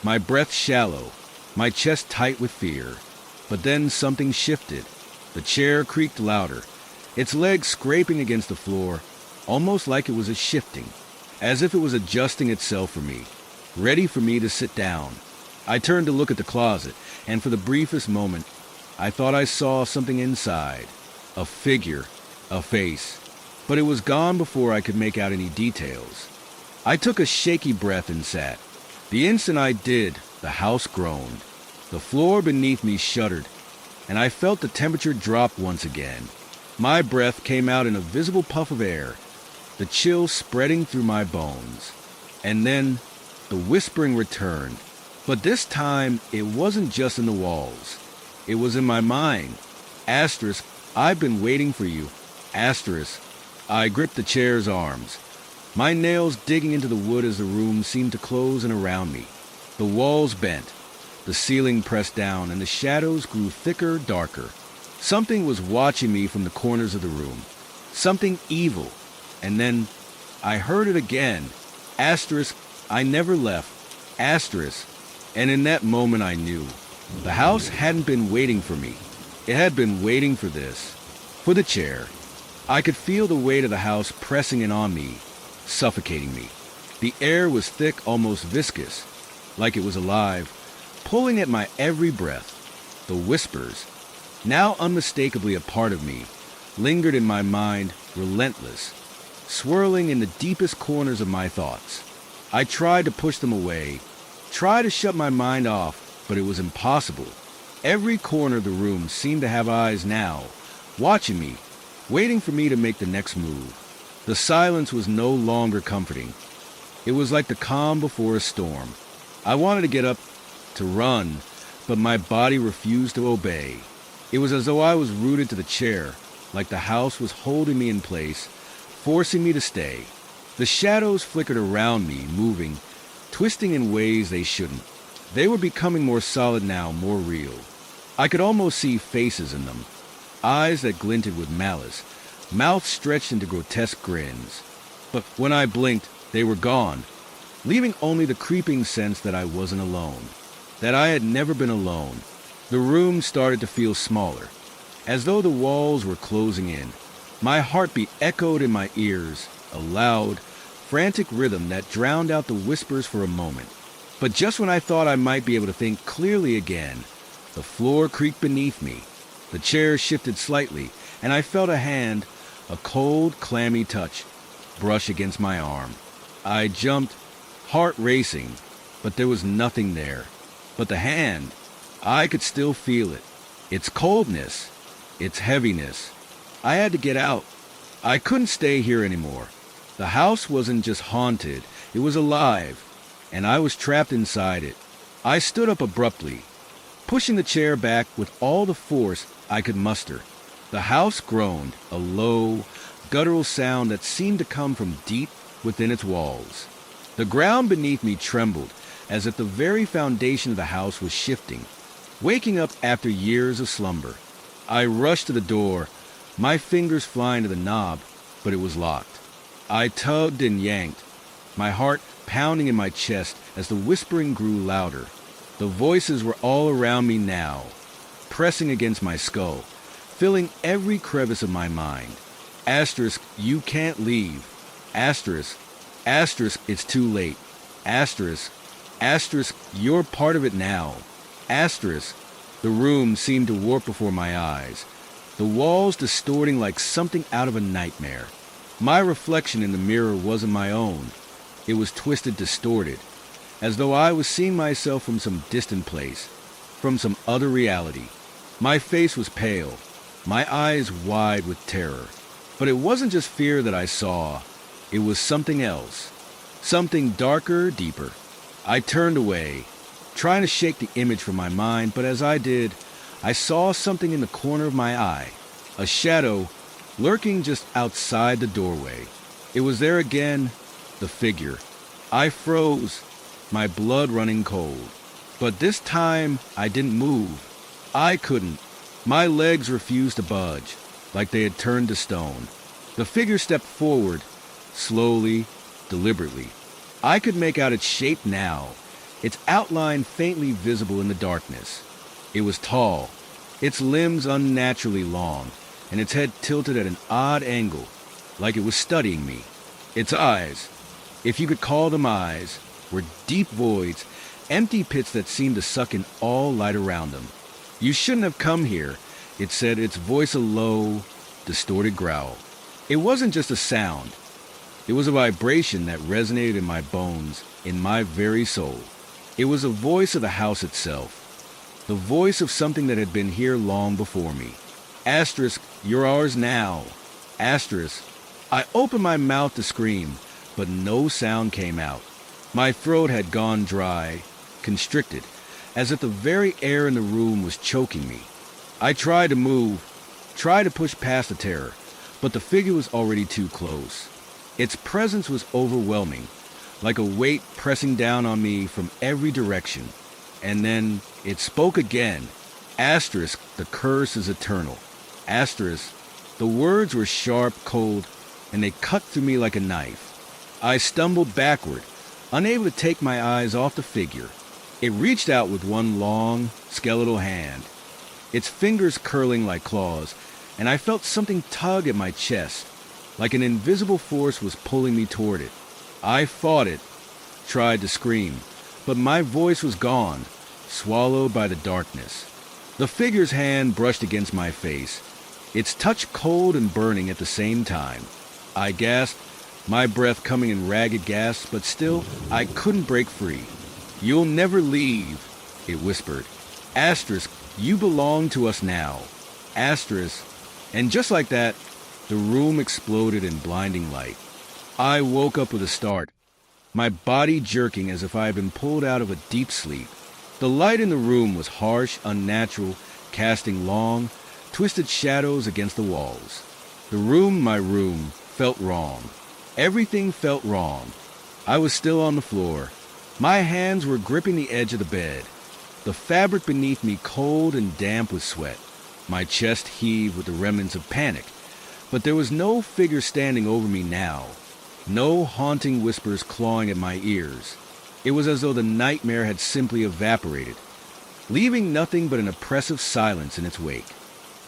my breath shallow, my chest tight with fear. But then something shifted. The chair creaked louder, its legs scraping against the floor, almost like it was shifting, as if it was adjusting itself for me, ready for me to sit down. I turned to look at the closet, and for the briefest moment, I thought I saw something inside, a figure, a face, but it was gone before I could make out any details. I took a shaky breath and sat. The instant I did, the house groaned. The floor beneath me shuddered, and I felt the temperature drop once again. My breath came out in a visible puff of air, the chill spreading through my bones. And then the whispering returned. But this time, it wasn't just in the walls. It was in my mind. Asterisk, I've been waiting for you. Asterisk. I gripped the chair's arms, my nails digging into the wood as the room seemed to close in around me. The walls bent, the ceiling pressed down, and the shadows grew thicker, darker. Something was watching me from the corners of the room. Something evil. And then I heard it again. Asterisk, I never left. Asterisk. And in that moment I knew. The house hadn't been waiting for me. It had been waiting for this. For the chair. I could feel the weight of the house pressing in on me, suffocating me. The air was thick, almost viscous, like it was alive, pulling at my every breath. The whispers, now unmistakably a part of me, lingered in my mind, relentless, swirling in the deepest corners of my thoughts. I tried to push them away, tried to shut my mind off, but it was impossible. Every corner of the room seemed to have eyes now, watching me, waiting for me to make the next move. The silence was no longer comforting. It was like the calm before a storm. I wanted to get up to run, but my body refused to obey. It was as though I was rooted to the chair, like the house was holding me in place, forcing me to stay. The shadows flickered around me, moving, twisting in ways they shouldn't. They were becoming more solid now, more real. I could almost see faces in them, eyes that glinted with malice, mouths stretched into grotesque grins. But when I blinked, they were gone, leaving only the creeping sense that I wasn't alone, that I had never been alone. The room started to feel smaller, as though the walls were closing in. My heartbeat echoed in my ears, a loud, frantic rhythm that drowned out the whispers for a moment. But just when I thought I might be able to think clearly again, the floor creaked beneath me. The chair shifted slightly, and I felt a hand, a cold, clammy touch, brush against my arm. I jumped, heart racing, but there was nothing there. But the hand, I could still feel it. Its coldness, its heaviness. I had to get out. I couldn't stay here anymore. The house wasn't just haunted, it was alive, and I was trapped inside it. I stood up abruptly, pushing the chair back with all the force I could muster. The house groaned, a low, guttural sound that seemed to come from deep within its walls. The ground beneath me trembled, as if the very foundation of the house was shifting, waking up after years of slumber. I rushed to the door, my fingers flying to the knob, but it was locked. I tugged and yanked, my heart pounding in my chest as the whispering grew louder. The voices were all around me now, pressing against my skull, filling every crevice of my mind. Asterisk, you can't leave. Asterisk, asterisk, it's too late. Asterisk, asterisk, you're part of it now. Asterisk, the room seemed to warp before my eyes, the walls distorting like something out of a nightmare. My reflection in the mirror wasn't my own. It was twisted, distorted, as though I was seeing myself from some distant place, from some other reality. My face was pale, my eyes wide with terror. But it wasn't just fear that I saw. It was something else, something darker, deeper. I turned away, trying to shake the image from my mind, but as I did, I saw something in the corner of my eye, a shadow lurking just outside the doorway. It was there again, the figure. I froze, my blood running cold. But this time, I didn't move. I couldn't. My legs refused to budge, like they had turned to stone. The figure stepped forward, slowly, deliberately. I could make out its shape now, its outline faintly visible in the darkness. It was tall, its limbs unnaturally long, and its head tilted at an odd angle, like it was studying me. Its eyes, if you could call them eyes, were deep voids, empty pits that seemed to suck in all light around them. You shouldn't have come here, it said, its voice a low, distorted growl. It wasn't just a sound. It was a vibration that resonated in my bones, in my very soul. It was the voice of the house itself, the voice of something that had been here long before me. Asterisk, you're ours now. Asterisk. I opened my mouth to scream, but no sound came out. My throat had gone dry, constricted, as if the very air in the room was choking me. I tried to move, tried to push past the terror, but the figure was already too close. Its presence was overwhelming, like a weight pressing down on me from every direction. And then it spoke again. Asterisk, the curse is eternal. Asterisk, the words were sharp, cold, and they cut through me like a knife. I stumbled backward, unable to take my eyes off the figure. It reached out with one long, skeletal hand, its fingers curling like claws, and I felt something tug at my chest, like an invisible force was pulling me toward it. I fought it, tried to scream, but my voice was gone, swallowed by the darkness. The figure's hand brushed against my face, its touch cold and burning at the same time. I gasped, my breath coming in ragged gasps, but still, I couldn't break free. You'll never leave, it whispered. Asterisk, you belong to us now. Asterisk. And just like that, The room exploded in blinding light. I woke up with a start, my body jerking as if I had been pulled out of a deep sleep. The light in the room was harsh, unnatural, casting long, twisted shadows against the walls. My room, felt wrong. Everything felt wrong. I was still on the floor. My hands were gripping the edge of the bed. The fabric beneath me cold and damp with sweat. My chest heaved with the remnants of panic. But there was no figure standing over me now. No haunting whispers clawing at my ears. It was as though the nightmare had simply evaporated, leaving nothing but an oppressive silence in its wake.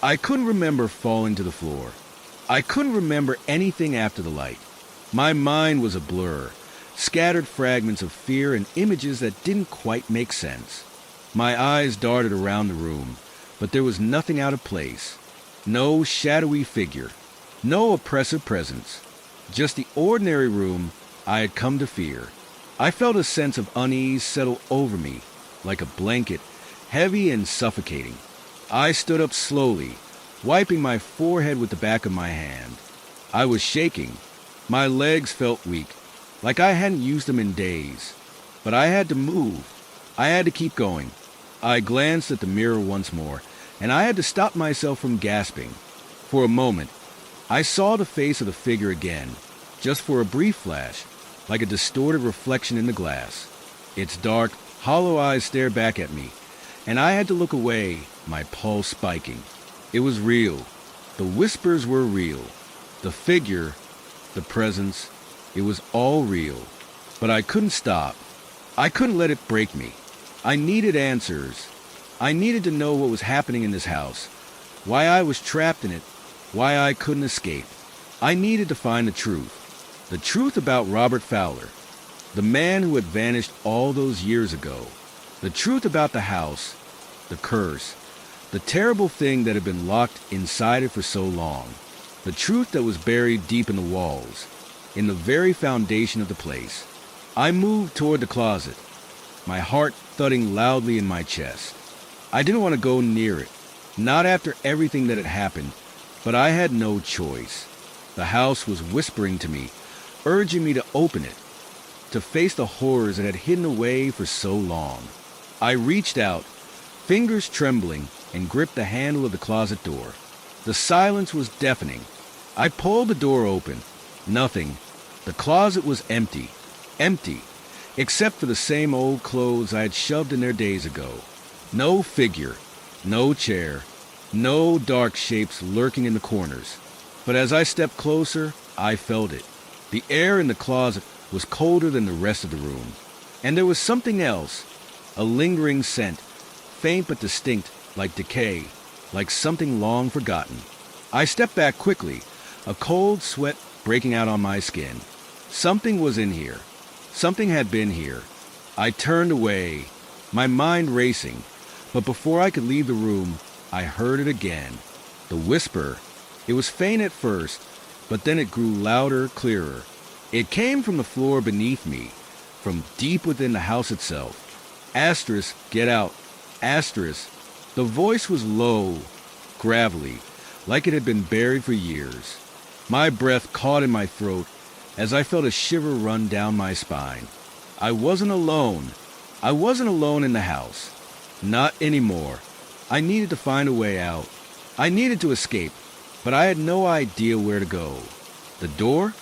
I couldn't remember falling to the floor. I couldn't remember anything after the light. My mind was a blur, scattered fragments of fear and images that didn't quite make sense. My eyes darted around the room, but there was nothing out of place. No shadowy figure, no oppressive presence. Just the ordinary room I had come to fear. I felt a sense of unease settle over me, like a blanket, heavy and suffocating. I stood up slowly, wiping my forehead with the back of my hand. I was shaking. My legs felt weak, like I hadn't used them in days. But I had to move. I had to keep going. I glanced at the mirror once more, and I had to stop myself from gasping. For a moment, I saw the face of the figure again, just for a brief flash, like a distorted reflection in the glass. Its dark, hollow eyes stared back at me, and I had to look away, my pulse spiking. It was real. The whispers were real. The figure, the presence, it was all real. But I couldn't stop. I couldn't let it break me. I needed answers. I needed to know what was happening in this house, why I was trapped in it, why I couldn't escape. I needed to find the truth about Robert Fowler, the man who had vanished all those years ago, the truth about the house, the curse, the terrible thing that had been locked inside it for so long, the truth that was buried deep in the walls, in the very foundation of the place. I moved toward the closet, my heart thudding loudly in my chest. I didn't want to go near it, not after everything that had happened, but I had no choice. The house was whispering to me, urging me to open it, to face the horrors it had hidden away for so long. I reached out, fingers trembling, and gripped the handle of the closet door. The silence was deafening. I pulled the door open. Nothing. The closet was empty. Empty, except for the same old clothes I had shoved in there days ago. No figure, no chair, no dark shapes lurking in the corners. But as I stepped closer, I felt it. The air in the closet was colder than the rest of the room. And there was something else, a lingering scent, faint but distinct, like decay, like something long forgotten. I stepped back quickly, a cold sweat breaking out on my skin. Something was in here. Something had been here. I turned away, my mind racing, but before I could leave the room, I heard it again. The whisper. It was faint at first, but then it grew louder, clearer. It came from the floor beneath me, from deep within the house itself. Asterisk, get out. Asterisk. The voice was low, gravelly, like it had been buried for years. My breath caught in my throat as I felt a shiver run down my spine. I wasn't alone. I wasn't alone in the house. Not anymore. I needed to find a way out. I needed to escape, but I had no idea where to go. The door?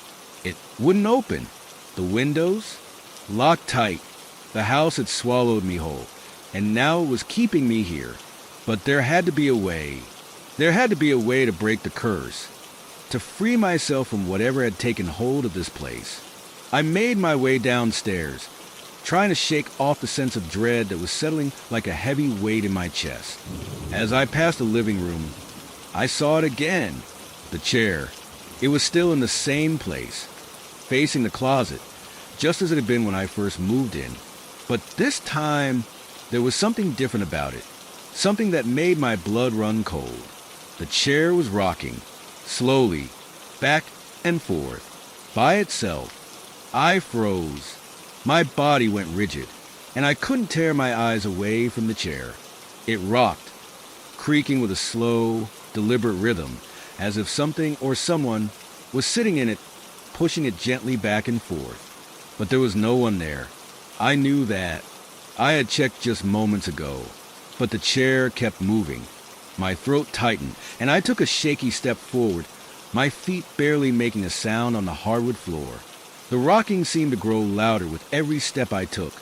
It wouldn't open. The windows? Locked tight. The house had swallowed me whole, and now it was keeping me here. But there had to be a way. There had to be a way to break the curse, to free myself from whatever had taken hold of this place. I made my way downstairs, trying to shake off the sense of dread that was settling like a heavy weight in my chest. As I passed the living room, I saw it again. The chair. It was still in the same place, facing the closet, just as it had been when I first moved in. But this time, there was something different about it, something that made my blood run cold. The chair was rocking, slowly, back and forth, by itself. I froze. My body went rigid, and I couldn't tear my eyes away from the chair. It rocked, creaking with a slow, deliberate rhythm, as if something or someone was sitting in it, pushing it gently back and forth. But there was no one there. I knew that. I had checked just moments ago, but the chair kept moving. My throat tightened, and I took a shaky step forward, my feet barely making a sound on the hardwood floor. The rocking seemed to grow louder with every step I took,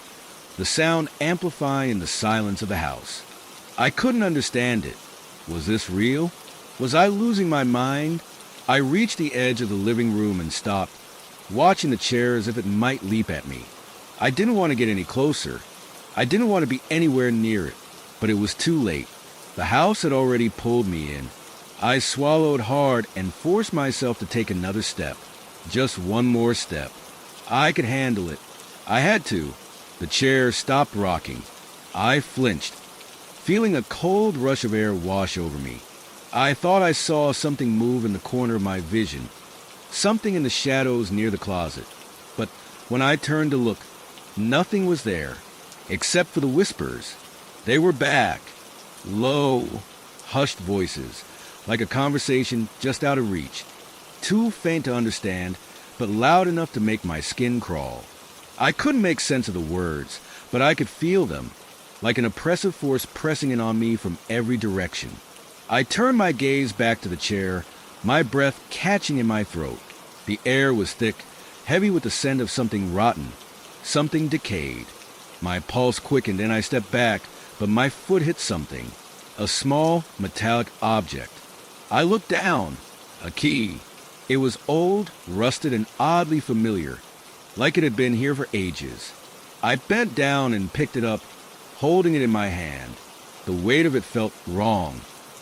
the sound amplifying in the silence of the house. I couldn't understand it. Was this real? Was I losing my mind? I reached the edge of the living room and stopped, watching the chair as if it might leap at me. I didn't want to get any closer. I didn't want to be anywhere near it, but it was too late. The house had already pulled me in. I swallowed hard and forced myself to take another step. Just one more step. I could handle it. I had to. The chair stopped rocking. I flinched, feeling a cold rush of air wash over me. I thought I saw something move in the corner of my vision, something in the shadows near the closet. But when I turned to look, nothing was there, except for the whispers. They were back. Low, hushed voices, like a conversation just out of reach. Too faint to understand, but loud enough to make my skin crawl. I couldn't make sense of the words, but I could feel them, like an oppressive force pressing in on me from every direction. I turned my gaze back to the chair, my breath catching in my throat. The air was thick, heavy with the scent of something rotten, something decayed. My pulse quickened and I stepped back, but my foot hit something, a small metallic object. I looked down. A key. It was old, rusted, and oddly familiar, like it had been here for ages. I bent down and picked it up, holding it in my hand. The weight of it felt wrong,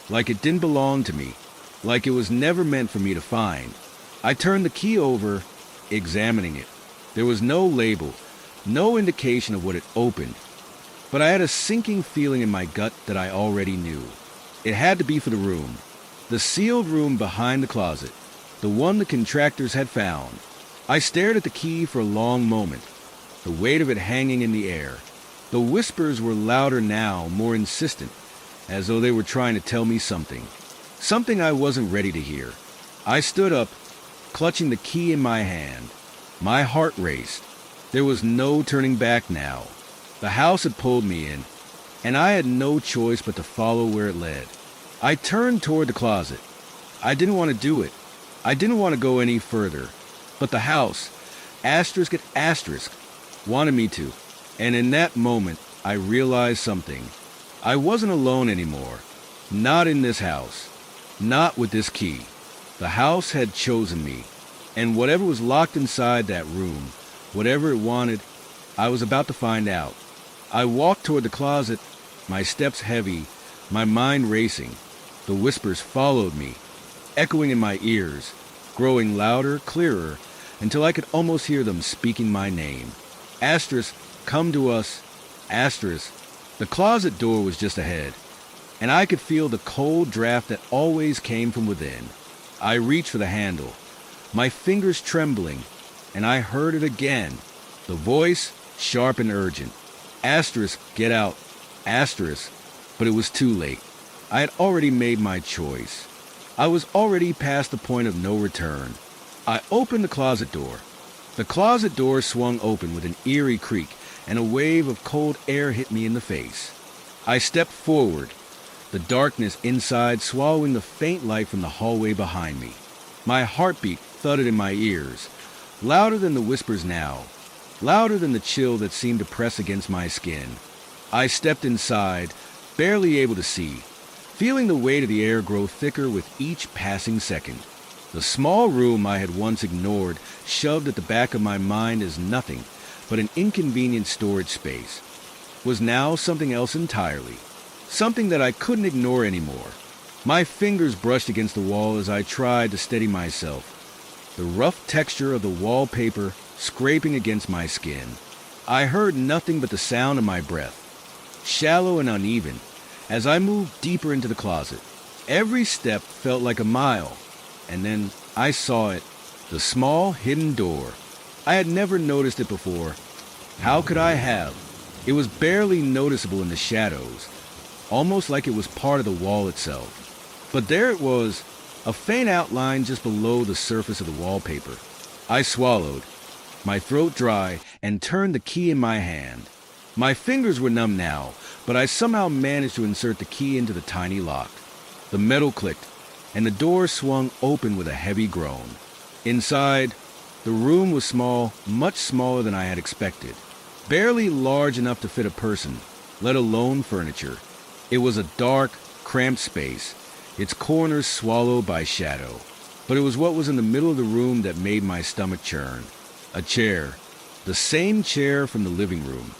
like it didn't belong to me, like it was never meant for me to find. I turned the key over, examining it. There was no label, no indication of what it opened, but I had a sinking feeling in my gut that I already knew. It had to be for the room, the sealed room behind the closet, the one the contractors had found. I stared at the key for a long moment, the weight of it hanging in the air. The whispers were louder now, more insistent, as though they were trying to tell me something I wasn't ready to hear. I stood up, clutching the key in my hand. My heart raced. There was no turning back now. The house had pulled me in, and I had no choice but to follow where it led. I turned toward the closet. I didn't want to do it. I didn't want to go any further. But the house, asterisk at asterisk, wanted me to. And in that moment, I realized something. I wasn't alone anymore. Not in this house. Not with this key. The house had chosen me. And whatever was locked inside that room, whatever it wanted, I was about to find out. I walked toward the closet, my steps heavy, my mind racing. The whispers followed me, echoing in my ears, growing louder, clearer, until I could almost hear them speaking my name. Asterisk, come to us. Asterisk. The closet door was just ahead, and I could feel the cold draft that always came from within. I reached for the handle, my fingers trembling, and I heard it again. The voice, sharp and urgent. Asterisk, get out. Asterisk. But it was too late. I had already made my choice. I was already past the point of no return. I opened the closet door. The closet door swung open with an eerie creak, and a wave of cold air hit me in the face. I stepped forward, the darkness inside swallowing the faint light from the hallway behind me. My heartbeat thudded in my ears, louder than the whispers now, louder than the chill that seemed to press against my skin. I stepped inside, barely able to see, feeling the weight of the air grow thicker with each passing second. The small room I had once ignored, shoved at the back of my mind as nothing but an inconvenient storage space, was now something else entirely, something that I couldn't ignore anymore. My fingers brushed against the wall as I tried to steady myself, the rough texture of the wallpaper scraping against my skin. I heard nothing but the sound of my breath, shallow and uneven, as I moved deeper into the closet. Every step felt like a mile, and then I saw it, the small hidden door. I had never noticed it before. How could I have? It was barely noticeable in the shadows, almost like it was part of the wall itself. But there it was, a faint outline just below the surface of the wallpaper. I swallowed, my throat dry, and turned the key in my hand. My fingers were numb now, but I somehow managed to insert the key into the tiny lock. The metal clicked, and the door swung open with a heavy groan. Inside, the room was small, much smaller than I had expected. Barely large enough to fit a person, let alone furniture. It was a dark, cramped space, its corners swallowed by shadow. But it was what was in the middle of the room that made my stomach churn. A chair. The same chair from the living room.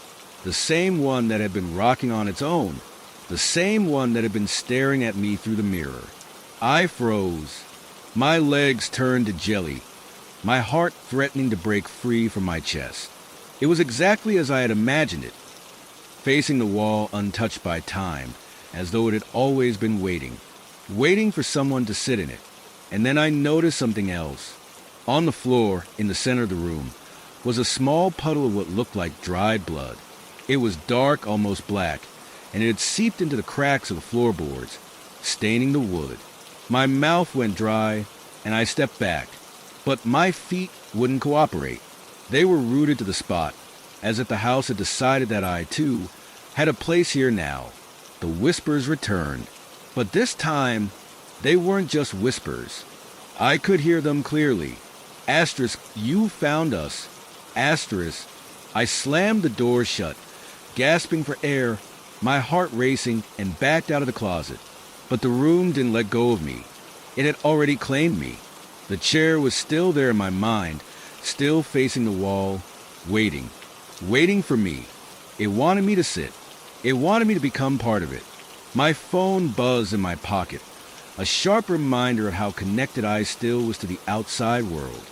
The same one that had been rocking on its own. The same one that had been staring at me through the mirror. I froze. My legs turned to jelly, my heart threatening to break free from my chest. It was exactly as I had imagined it, facing the wall untouched by time, as though it had always been waiting for someone to sit in it. And then I noticed something else. On the floor, in the center of the room, was a small puddle of what looked like dried blood. It was dark, almost black, and it had seeped into the cracks of the floorboards, staining the wood. My mouth went dry, and I stepped back, but my feet wouldn't cooperate. They were rooted to the spot, as if the house had decided that I, too, had a place here now. The whispers returned, but this time, they weren't just whispers. I could hear them clearly. Asterisk, you found us. Asterisk. I slammed the door shut, gasping for air, my heart racing, and backed out of the closet. But the room didn't let go of me. It had already claimed me. The chair was still there in my mind, still facing the wall, waiting for me. It wanted me to sit. It wanted me to become part of it. My phone buzzed in my pocket, a sharp reminder of how connected I still was to the outside world.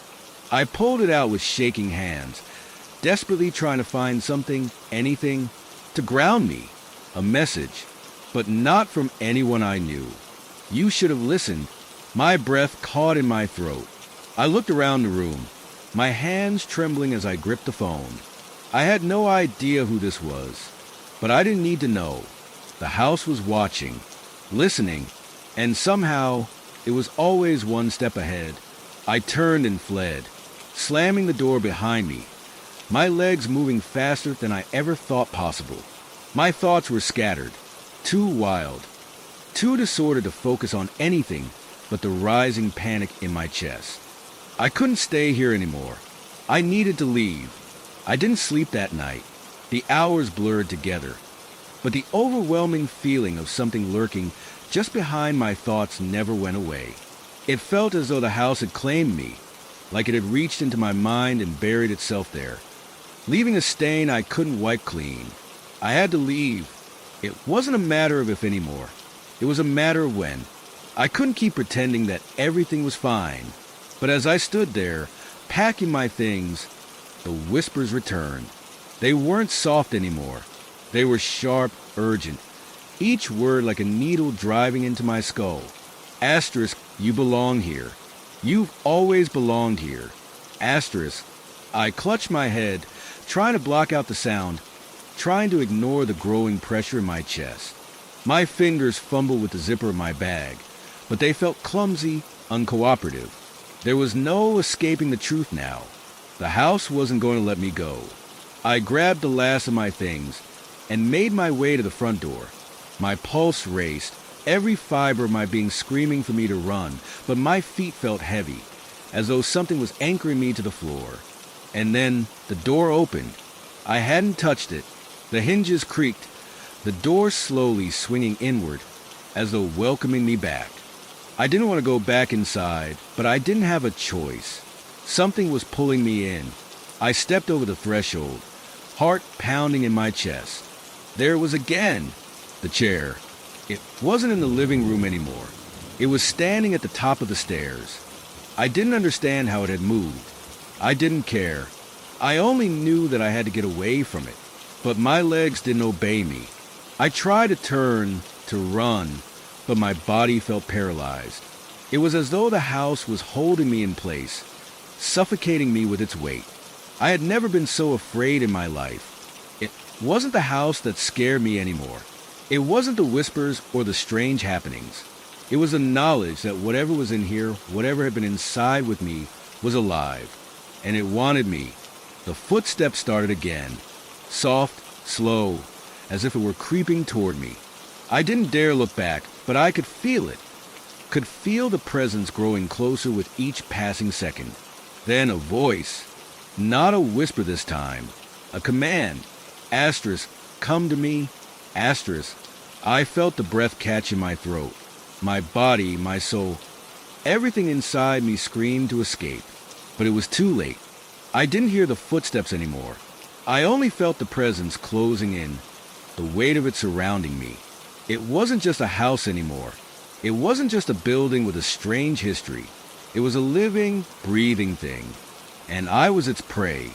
I pulled it out with shaking hands, desperately trying to find something, anything, to ground me. A message, but not from anyone I knew. You should have listened. My breath caught in my throat. I looked around the room, my hands trembling as I gripped the phone. I had no idea who this was, but I didn't need to know. The house was watching, listening, and somehow it was always one step ahead. I turned and fled, slamming the door behind me, my legs moving faster than I ever thought possible. My thoughts were scattered, too wild, too disordered to focus on anything but the rising panic in my chest. I couldn't stay here anymore. I needed to leave. I didn't sleep that night. The hours blurred together, but the overwhelming feeling of something lurking just behind my thoughts never went away. It felt as though the house had claimed me, like it had reached into my mind and buried itself there, leaving a stain I couldn't wipe clean. I had to leave. It wasn't a matter of if anymore. It was a matter of when. I couldn't keep pretending that everything was fine. But as I stood there, packing my things, the whispers returned. They weren't soft anymore. They were sharp, urgent, each word like a needle driving into my skull. Asterisk, you belong here. You've always belonged here. Asterisk. I clutched my head, trying to block out the sound, trying to ignore the growing pressure in my chest. My fingers fumbled with the zipper of my bag, but they felt clumsy, uncooperative. There was no escaping the truth now. The house wasn't going to let me go. I grabbed the last of my things and made my way to the front door. My pulse raced, every fiber of my being screaming for me to run, but my feet felt heavy, as though something was anchoring me to the floor. And then the door opened. I hadn't touched it. The hinges creaked, the door slowly swinging inward, as though welcoming me back. I didn't want to go back inside, but I didn't have a choice. Something was pulling me in. I stepped over the threshold, heart pounding in my chest. There it was again, the chair. It wasn't in the living room anymore. It was standing at the top of the stairs. I didn't understand how it had moved. I didn't care. I only knew that I had to get away from it. But my legs didn't obey me. I tried to turn, to run, but my body felt paralyzed. It was as though the house was holding me in place, suffocating me with its weight. I had never been so afraid in my life. It wasn't the house that scared me anymore. It wasn't the whispers or the strange happenings. It was a knowledge that whatever was in here, whatever had been inside with me, was alive, and it wanted me. The footsteps started again, soft, slow, as if it were creeping toward me. I didn't dare look back, but I could feel it. Could feel the presence growing closer with each passing second. Then a voice, not a whisper this time, a command. Asterisk, come to me. Asterisk. I felt the breath catch in my throat. My body, my soul, everything inside me screamed to escape. But it was too late. I didn't hear the footsteps anymore. I only felt the presence closing in, the weight of it surrounding me. It wasn't just a house anymore. It wasn't just a building with a strange history. It was a living, breathing thing. And I was its prey.